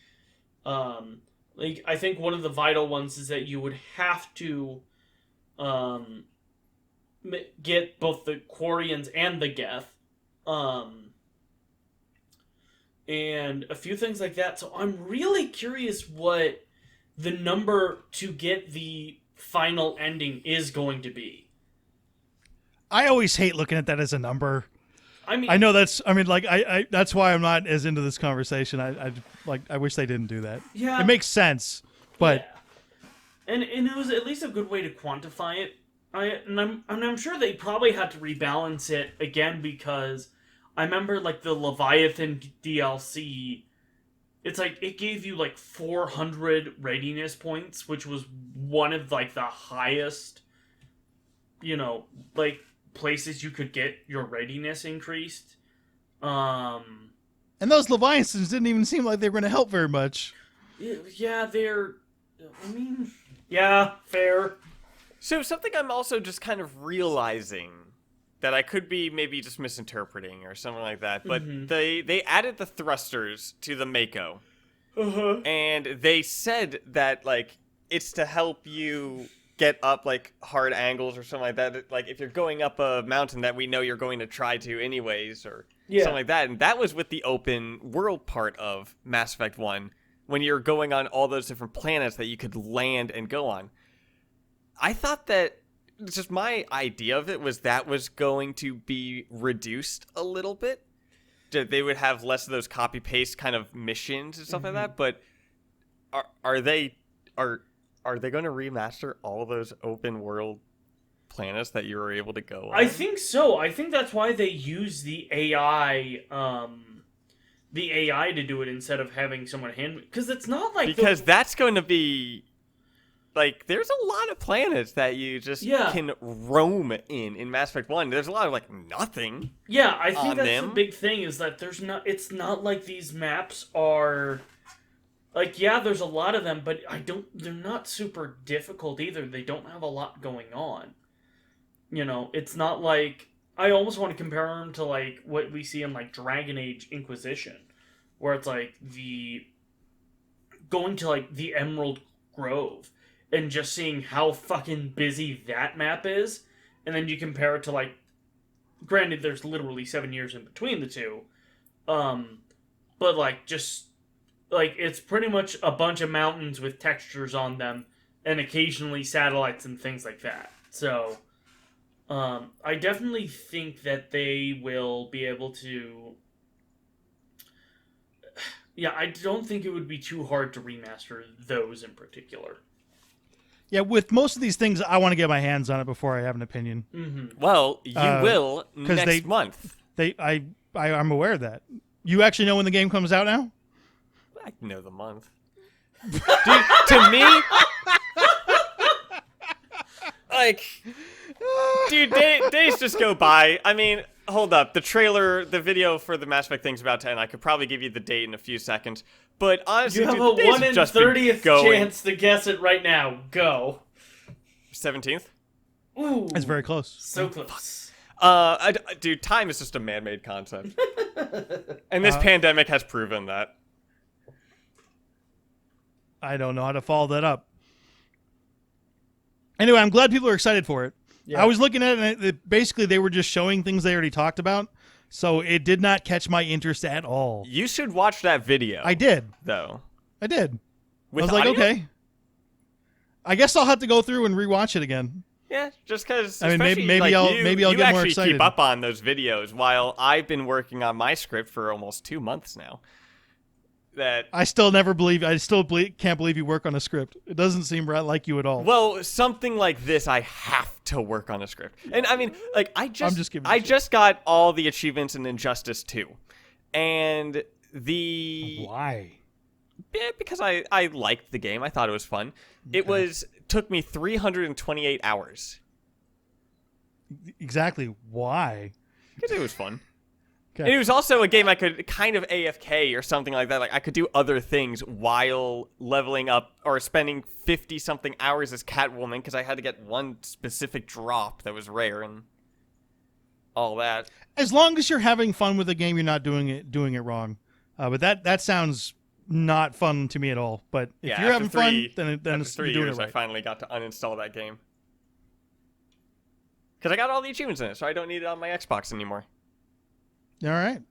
I think one of the vital ones is that you would have to get both the Quarians and the Geth. And a few things like that. So I'm really curious what the number to get the final ending is going to be. I always hate looking at that as a number. I mean, I know that's. I mean, like, I that's why I'm not as into this conversation. I wish they didn't do that. Yeah, it makes sense, but and it was at least a good way to quantify it. I'm sure they probably had to rebalance it again because I remember like the Leviathan DLC. It's like it gave you like 400 readiness points, which was one of like the highest, like places you could get your readiness increased. And those Leviathans didn't even seem like they were going to help very much. Yeah, yeah, fair. So something I'm also just kind of realizing that I could be maybe just misinterpreting or something like that, but they added the thrusters to the Mako. And they said that, like, it's to help you get up, like, hard angles or something like that. Like, if you're going up a mountain that we know you're going to try to anyways, or something like that. And that was with the open world part of Mass Effect 1, when you're going on all those different planets that you could land and go on. I thought that, just my idea of it was that was going to be reduced a little bit. They would have less of those copy-paste kind of missions and stuff like that, but are they going to remaster all those open world planets that you were able to go on? I think so. I think that's why they use the AI to do it instead of having someone hand, because it's not like that's going to be like, there's a lot of planets that you just can roam in Mass Effect 1. There's a lot of, like, nothing. Yeah, I think that's the big thing, is that it's not like these maps are, like, there's a lot of them, but they're not super difficult either. They don't have a lot going on. It's not like, I almost want to compare them to, like, what we see in, like, Dragon Age Inquisition, where it's, like, going to, like, the Emerald Grove, and just seeing how fucking busy that map is, and then you compare it to, like, granted, there's literally 7 years in between the two, but, like, just, like, it's pretty much a bunch of mountains with textures on them, and occasionally satellites and things like that. So, I definitely think that they will be able to... Yeah, I don't think it would be too hard to remaster those in particular. Yeah, with most of these things, I want to get my hands on it before I have an opinion. Well, you will next month. I'm aware of that. You actually know when the game comes out now? I know the month. Dude, to me, like, dude, days just go by. I mean, hold up. The video for the Mass Effect thing's about to end. I could probably give you the date in a few seconds. But honestly, you have dude, a 1 in 30th chance to guess it right now. Go. 17th? Ooh. It's very close. So close. Dude, time is just a man-made concept. And this pandemic has proven that. I don't know how to follow that up. Anyway, I'm glad people are excited for it. Yeah. I was looking at it, and basically they were just showing things they already talked about. So it did not catch my interest at all. You should watch that video. I did. Though. I did. With I was audio? like, okay. I guess I'll have to go through and rewatch it again. Yeah, just because. I mean, maybe I'll get more excited. You actually keep up on those videos while I've been working on my script for almost 2 months now. that. I still can't believe you work on a script. It doesn't seem right like you at all. Well, something like this, I have to work on a script. And I mean, like, I just got all the achievements in Injustice 2. And Why? Yeah, because I liked the game. I thought it was fun. Okay. It took me 328 hours. Exactly. Why? Because it was fun. Okay. And it was also a game I could kind of AFK or something like that. Like, I could do other things while leveling up or spending 50-something hours as Catwoman because I had to get one specific drop that was rare and all that. As long as you're having fun with the game, you're not doing it wrong. But that sounds not fun to me at all. But if you're having fun, then it's 3 doing years, it right. I finally got to uninstall that game. Because I got all the achievements in it, so I don't need it on my Xbox anymore. All right.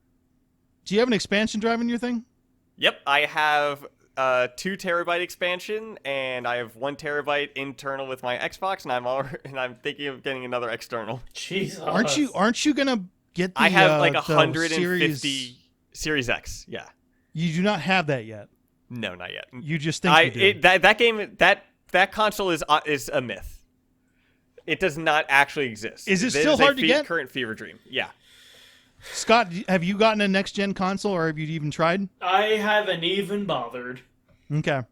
Do you have an expansion drive in your thing? Yep, I have a 2 terabyte expansion, and I have 1 terabyte internal with my Xbox, and I'm thinking of getting another external. Jesus. Aren't you gonna get the I have like the 150 Series X. Yeah. You do not have that yet. No, not yet. You just think you do. That game that console is a myth. It does not actually exist. Is it still hard to get? Current fever dream. Yeah. Scott, have you gotten a next gen console, or have you even tried? I haven't even bothered. Okay.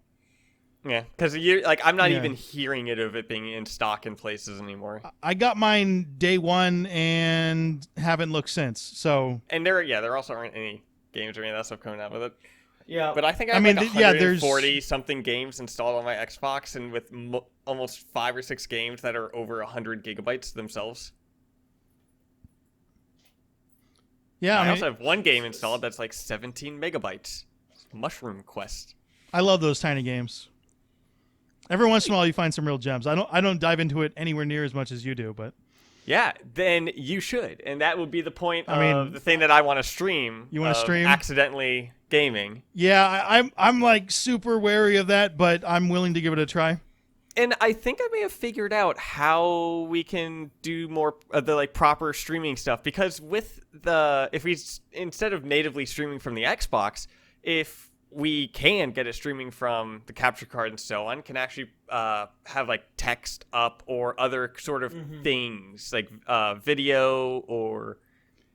Yeah, because I'm not even hearing of it being in stock in places anymore. I got mine day one and haven't looked since. So. And there also aren't any games or any of that stuff coming out with it. Yeah, but I think I have like 140 something games installed on my Xbox, and with almost 5 or 6 games that are over 100 gigabytes themselves. Yeah, I also have one game installed that's like 17 megabytes. Mushroom Quest. I love those tiny games. Every once in a while, you find some real gems. I don't dive into it anywhere near as much as you do, but. Yeah, then you should, and that would be the point of the thing that I want to stream. You want to stream accidentally gaming? Yeah, I'm like super wary of that, but I'm willing to give it a try. And I think I may have figured out how we can do more of the like proper streaming stuff, because with if we instead of natively streaming from the Xbox, if we can get it streaming from the capture card and so on, can actually have like text up or other sort of things like video or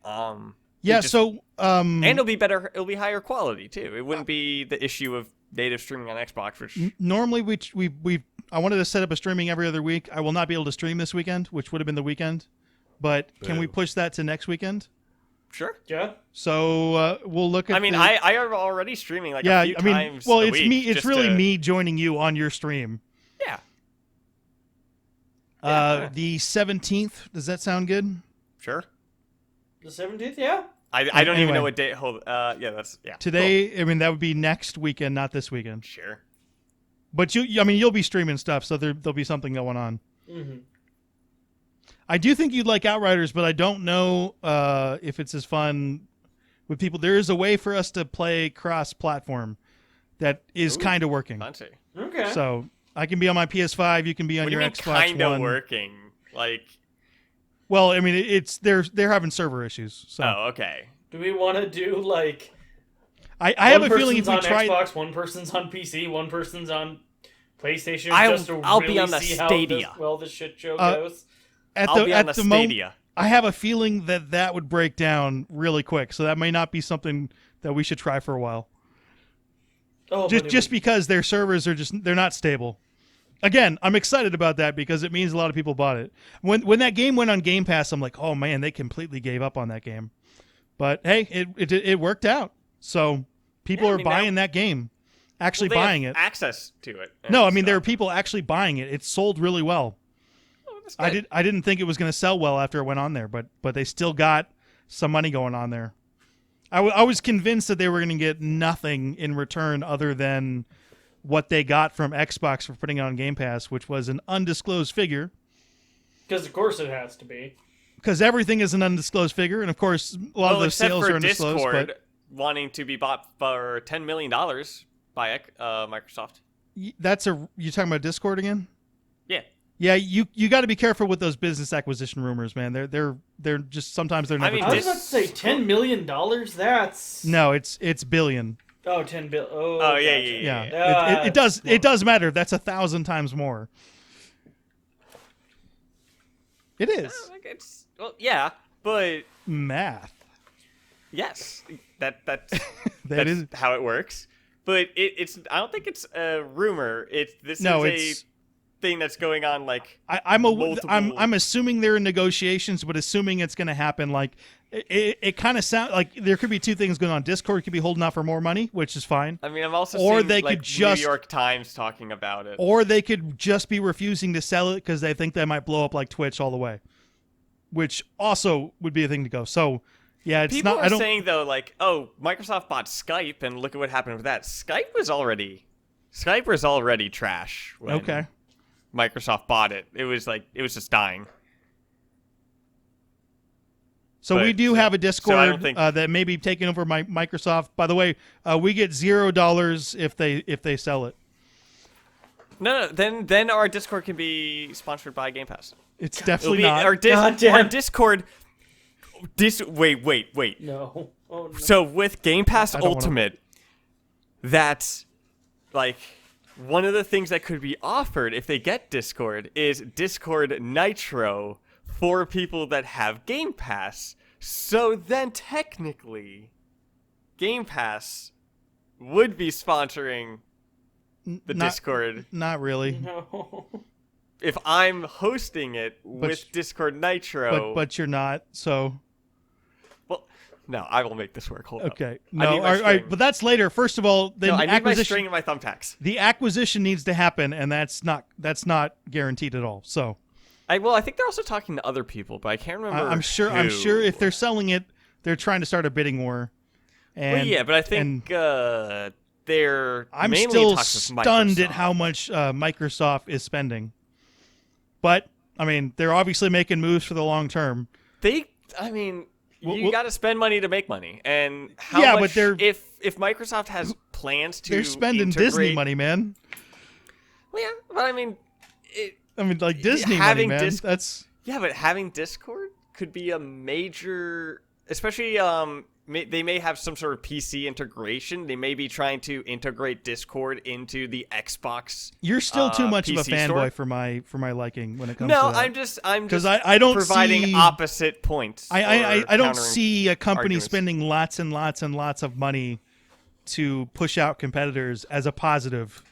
and it'll be better. It'll be higher quality too. It wouldn't be the issue of native streaming on Xbox, which normally I wanted to set up a streaming every other week. I will not be able to stream this weekend, which would have been the weekend. But can we push that to next weekend? Sure. Yeah. So we'll look at. I mean, I am already streaming like a few times. Well, a it's week me. It's really me joining you on your stream. Yeah. The 17th. Does that sound good? Sure. The 17th. Yeah. I don't even know what date. Today, cool. I mean, that would be next weekend, not this weekend. Sure. But you'll be streaming stuff, so there'll be something going on. Mm-hmm. I do think you'd like Outriders, but I don't know if it's as fun with people. There is a way for us to play cross-platform that is kind of working. Fancy. Okay. So I can be on my PS5, you can be on your Xbox One. Kind of working, like. Well, I mean, they're having server issues. So. Oh, okay. Do we want to do like? I have a feeling if we try Xbox, one person's on PC, one person's on PlayStation. I'll be on the Stadia. This shit show goes. I'll be on the Stadia. I have a feeling that would break down really quick, so that may not be something that we should try for a while. Oh, just because their servers they're not stable. Again, I'm excited about that because it means a lot of people bought it. When that game went on Game Pass, I'm like, oh man, they completely gave up on that game. But hey, it worked out. So people are buying that game, actually buying it. Access to it. No, I mean there are people actually buying it. It sold really well. I didn't think it was going to sell well after it went on there, but they still got some money going on there. I was convinced that they were going to get nothing in return other than what they got from Xbox for putting it on Game Pass, which was an undisclosed figure. Because of course it has to be. Because everything is an undisclosed figure, and of course a lot of those sales are undisclosed. Discord but wanting to be bought for $10 million by Microsoft. You talking about Discord again? Yeah. Yeah, you got to be careful with those business acquisition rumors, man. They're just sometimes they're never. I was about to say $10 million. That's no, it's billion. Oh, 10 bill. Oh, Oh, yeah, gotcha. yeah. Yeah, it does matter. That's 1,000 times more. It is Well, yeah, but math. yes, that's That is how it works. But it's I don't think it's a rumor. This is a thing that's going on. Like I'm assuming they're in negotiations, but assuming it's going to happen, like it kind of sounds like there could be two things going on. Discord could be holding out for more money, which is fine. I mean, I'm also or seeing, they like, could just New York Times talking about it. Or they could just be refusing to sell it because they think they might blow up like Twitch all the way, which also would be a thing to go. So, yeah, it's People not. are saying though, like, oh, Microsoft bought Skype, and look at what happened with that. Skype was already trash when Okay. Microsoft bought it. It was just dying. So we do have a Discord I don't think- that may be taking over Microsoft. By the way, we get $0 if they sell it. No. Then our Discord can be sponsored by Game Pass. It's definitely not. Our Goddamn. Discord. Wait. No. Oh, no. So with Game Pass don't wanna- Ultimate, that's like one of the things that could be offered if they get Discord is Discord Nitro for people that have Game Pass. So then technically, Game Pass would be sponsoring the Discord Not really. No. if I'm hosting it with Discord Nitro. But you're not. So Well, no, I will make this work. Hold up. okay. I need No, my all right, string. but that's later. First of all, the No, I need my acquisition string and my thumbtacks. the acquisition needs to happen, and that's not guaranteed at all. So I think they're also talking to other people, but I can't remember. I'm sure who. if they're selling it, they're trying to start a bidding war. And, Well, yeah, but I think they're I'm mainly still in talks with stunned Microsoft. at how much Microsoft is spending. But I mean, they're obviously making moves for the long term. You Well, got to spend money to make money, and how Yeah, much? but they're- if Microsoft has plans to, They're spending integrate, Disney money, man. Well, yeah, but Like Disney money, having man. That's but having Discord could be a major, especially they may have some sort of PC integration. They may be trying to integrate Discord into the Xbox. you're still too much of a PC fanboy store. for my liking when it comes No, to that. I'm 'Cause just I don't providing see- opposite points. I or don't countering see a company arguments. spending lots and lots and lots of money to push out competitors as a positive.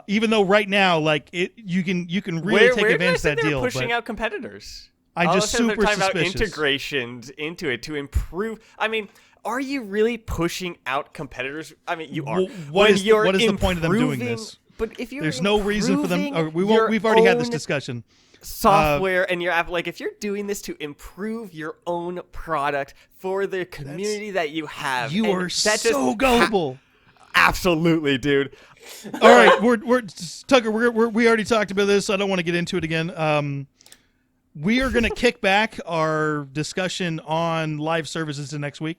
Even though right now, like you can really take where advantage of did I that say they deal. were pushing but out competitors? I'm All just of a sudden super they're talking about suspicious. integrations into it to improve. I mean, are you really pushing out competitors? I mean, you are. What When is you're the point of them doing improving- this? But if you're There's no reason for them. improving We've already had this your own discussion. software and your app, like if you're doing this to improve your own product for the community that you have, You and are that just so gullible. absolutely, dude. All right, we're Tucker. We already talked about this. I don't want to get into it again. We are going to kick back our discussion on live services to next week.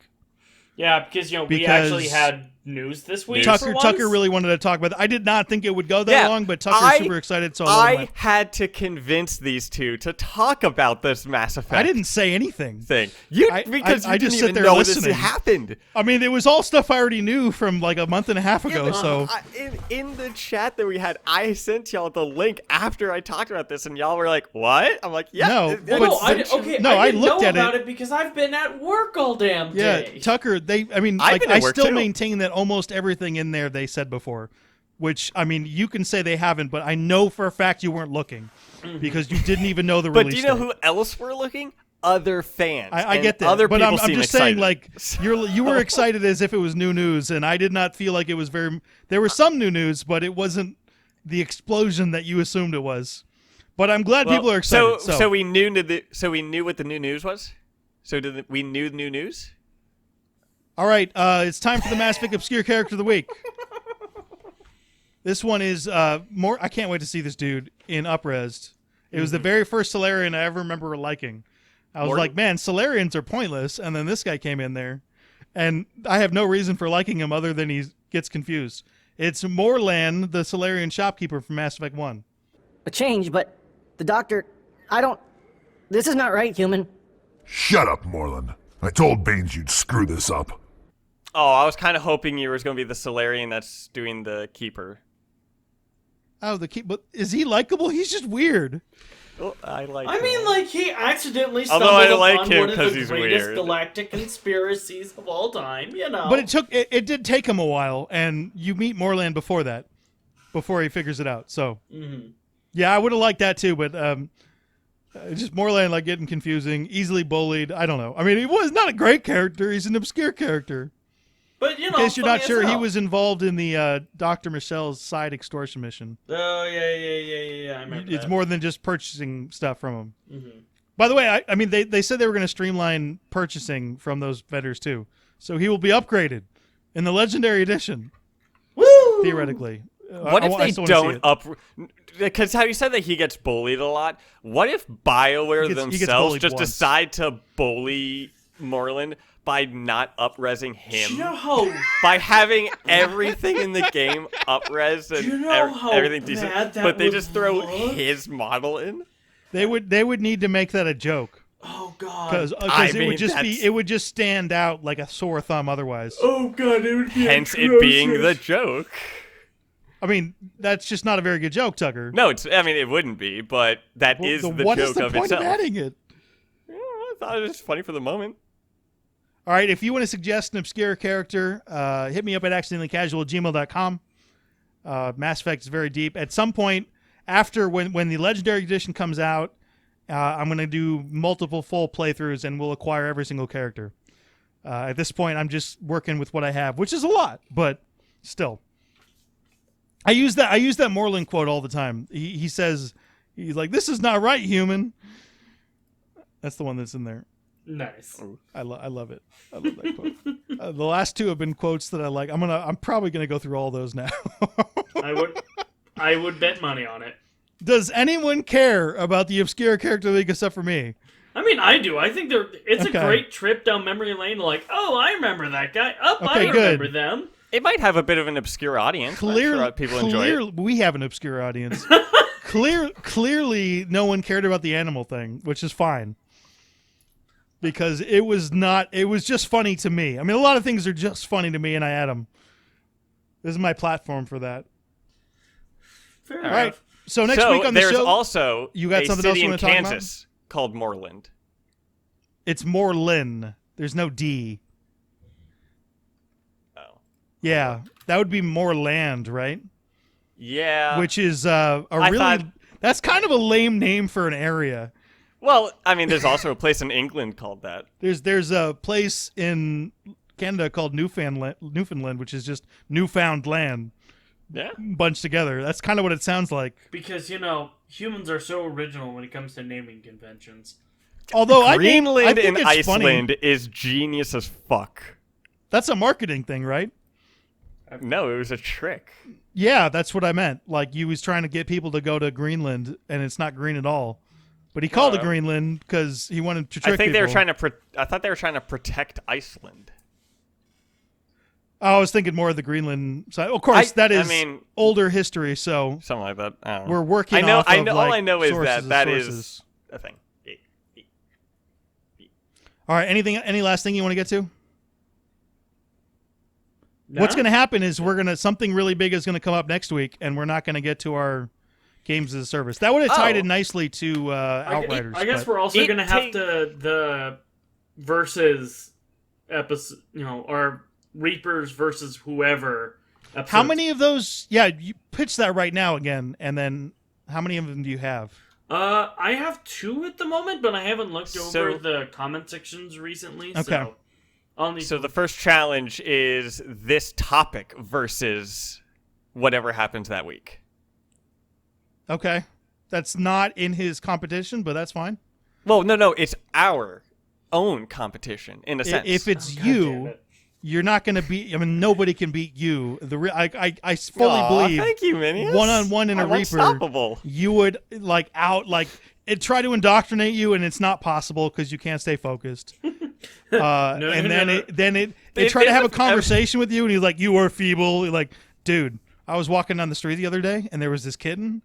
Yeah, because we Because actually had news this week. Tucker for Tucker once. really wanted to talk about it. I did not think it would go that Yeah, long, but Tucker's super excited, so I'll let him I win. had to convince these two to talk about this Mass Effect. I didn't say anything. thing. Because I you just didn't sit even there know listening. this happened. I mean, it was all stuff I already knew from like a month and a half ago. but So in the chat that we had, I sent y'all the link after I talked about this, and y'all were like, "What?" I'm like, "Yeah." No, it- but- No, it's I, essentially- okay, No, I I didn't looked know at about it because I've been at work all damn yeah, day. Tucker. I've Like been at I work still too. maintain that almost everything in there they said before. Which I mean, you can say they haven't, but I know for a fact you weren't looking because you didn't even know the But release. do you know date. who else were looking? Other fans. I And get that, Other but people I'm seem just saying, excited. like you were excited as if it was new news, and I did not feel like it was very. There was some new news, but it wasn't the explosion that you assumed it was. But I'm glad Well, people are excited. So we knew what the new news was. We knew the new news. All right, it's time for the Mass Effect Obscure Character of the Week. This one is more. I can't wait to see this dude in Upresed. It was the very first Solarian I ever remember liking. I was Morgan? like, man, Solarians are pointless. And then this guy came in there, and I have no reason for liking him other than he gets confused. It's Morlan, the Solarian shopkeeper from Mass Effect 1. A change, but the doctor, I don't. This is not right, human. Shut up, Moreland. I told Baines you'd screw this up. Oh, I was kind of hoping you was going to be the Solarian that's doing the Keeper. Oh, but is he likable? He's just weird. Well, I like I him. mean, like, he accidentally Although stumbled I like upon him one of 'cause the he's greatest weird. galactic conspiracies of all time, you know. But it did take him a while, and you meet Morland before that, before he figures it out. So, yeah, I would have liked that too, but just Morland like getting confusing, easily bullied. I don't know. I mean, he was not a great character. He's an obscure character. But, you know, In case you're funny not as sure, he hell. was involved in the Dr. Michelle's side extortion mission. Oh, yeah, I remember It's that. more than just purchasing stuff from him. Mm-hmm. By the way, I mean, they said they were going to streamline purchasing from those vendors too. So he will be upgraded in the Legendary Edition, Woo! theoretically. What if I they still wanna see don't it. Because how you said that he gets bullied a lot. What if BioWare He gets themselves bullied just once. decide to bully Moreland by not up-resing him? Do you know how... By having everything in the game up-res and Do you know how everything decent, bad that but they would just throw look? his model in? They would need to make that a joke Oh, God. because I it mean, would just that's- it would just stand out like a sore thumb otherwise. Oh, God, it would be Hence it being the atrocious. joke. I mean, that's just not a very good joke, Tucker. No, it wouldn't be, but that is the what joke is the of point itself. of adding it? Yeah, I thought it was funny for the moment. All right, if you want to suggest an obscure character, hit me up at accidentallycasual@gmail.com. Mass Effect is very deep. At some point, after when the Legendary Edition comes out, I'm going to do multiple full playthroughs, and we'll acquire every single character. At this point, I'm just working with what I have, which is a lot, but still. I use that Moreland quote all the time. He says, he's like, "This is not right, human." That's the one that's in there. Nice. I love it. I love that quote. The last two have been quotes that I like. I'm probably gonna go through all those now. I would bet money on it. Does anyone care about the obscure character league except for me? I mean, I do. I think it's Okay. a great trip down memory lane. Like, oh, I remember that guy. Oh, I Okay, remember good. them. It might have a bit of an obscure audience. but I'm sure people enjoy it. We have an obscure audience. Clearly, no one cared about the animal thing, which is fine. Because it was just funny to me. I mean, a lot of things are just funny to me, and I add them. This is my platform for that. Fair All enough. right. So next week on the there's show, also you got a something else city you in wanna talk about? Kansas called Moreland. it's Morlin. There's no D. Oh. Yeah, that would be Moreland, right? Yeah. Which is I thought- that's kind of a lame name for an area. Well, I mean, there's also a place in England called that. There's a place in Canada called Newfoundland, which is just newfound land Yeah. bunched together. That's kind of what it sounds like. Because, humans are so original when it comes to naming conventions. Although I Greenland think and it's funny. Iceland is genius as fuck. That's a marketing thing, right? No, it was a trick. Yeah, that's what I meant. Like, he was trying to get people to go to Greenland, and it's not green at all. But he called it Greenland because he wanted to trick I think people. they were trying to. I thought they were trying to protect Iceland. I was thinking more of the Greenland side. Of course, that is older history, so Something like that. I don't know. we're working I know. off I of, know. like, all I know is sources that of is sources. a thing. All right, any last thing you want to get to? What's going to happen is something really big is going to come up next week, and we're not going to get to our games as a service. That would have tied in nicely to Outriders. I guess we're also going to have the versus episode, or Reapers versus whoever. Episodes. How many of those? Yeah, you pitch that right now again, and then how many of them do you have? I have 2 at the moment, but I haven't looked over So- the comment sections recently. Okay. So I'll need So the first challenge is this topic versus whatever happens that week. Okay, that's not in his competition, but that's fine. Well, no, it's our own competition in a sense. If it's damn you, it. you're not going to beat. I mean, nobody can beat you. I fully believe. Thank you, Minius. One-on-one in a I'm Reaper, unstoppable. you would try to indoctrinate you, and it's not possible because you can't stay focused. They try to have a conversation with you, and he's like, "You are feeble." You're like, dude, I was walking down the street the other day, and there was this kitten.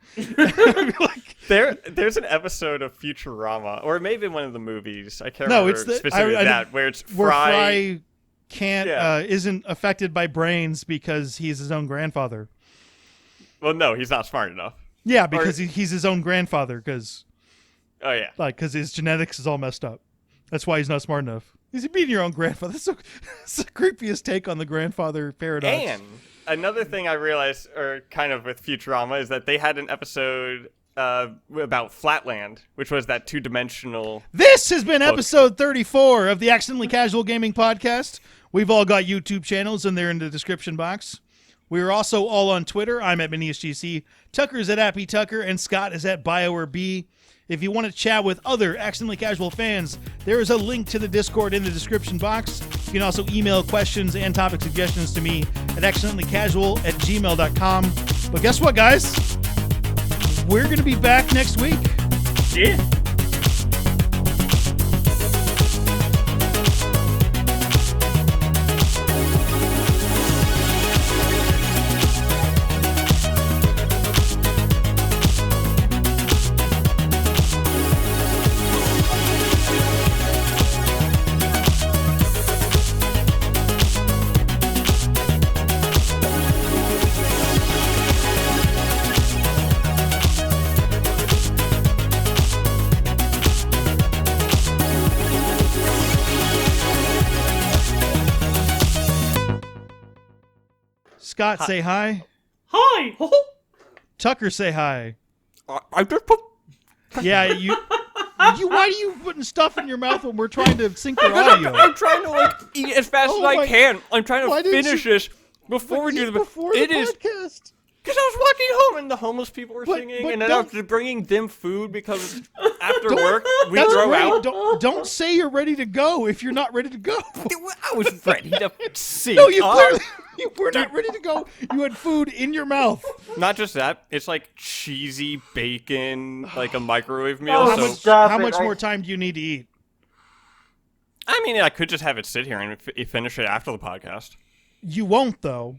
There's an episode of Futurama, or maybe one of the movies. I can't remember specifically where it's where Fry. isn't affected by brains because he's his own grandfather. Well, no, he's not smart enough. Yeah, because he's his own grandfather. Because because his genetics is all messed up. That's why he's not smart enough. He's being your own grandfather. That's the creepiest take on the grandfather paradox. And another thing I realized, or kind of with Futurama, is that they had an episode about Flatland, which was that two-dimensional... This has been episode 34 of the Accidentally Casual Gaming Podcast. We've all got YouTube channels, and they're in the description box. We're also all on Twitter. I'm at Minius GC. Tucker's at Appy Tucker, and Scott is at BioWare B. If you want to chat with other Accidentally Casual fans, there is a link to the Discord in the description box. You can also email questions and topic suggestions to me at accidentallycasual@gmail.com. But guess what, guys? We're going to be back next week. Yeah. Scott, say hi. Hi. Tucker, say hi. I just put... Yeah, you. Why are you putting stuff in your mouth when we're trying to sync your audio? I'm trying to eat as fast as I can. I'm trying Why to didn't finish you- this before we do the... before the podcast. Because I was walking home and the homeless people were But- singing, but and then don't- I was bringing them food because after work we That's throw great. out. Don't say you're ready to go if you're not ready to go. I was ready to sing. No, you clearly you were not ready to go. You had food in your mouth. Not just that, it's like cheesy bacon, like a microwave meal. Oh, so stop How it. much I- more time do you need to eat? I mean, I could just have it sit here and finish it after the podcast. You won't, though.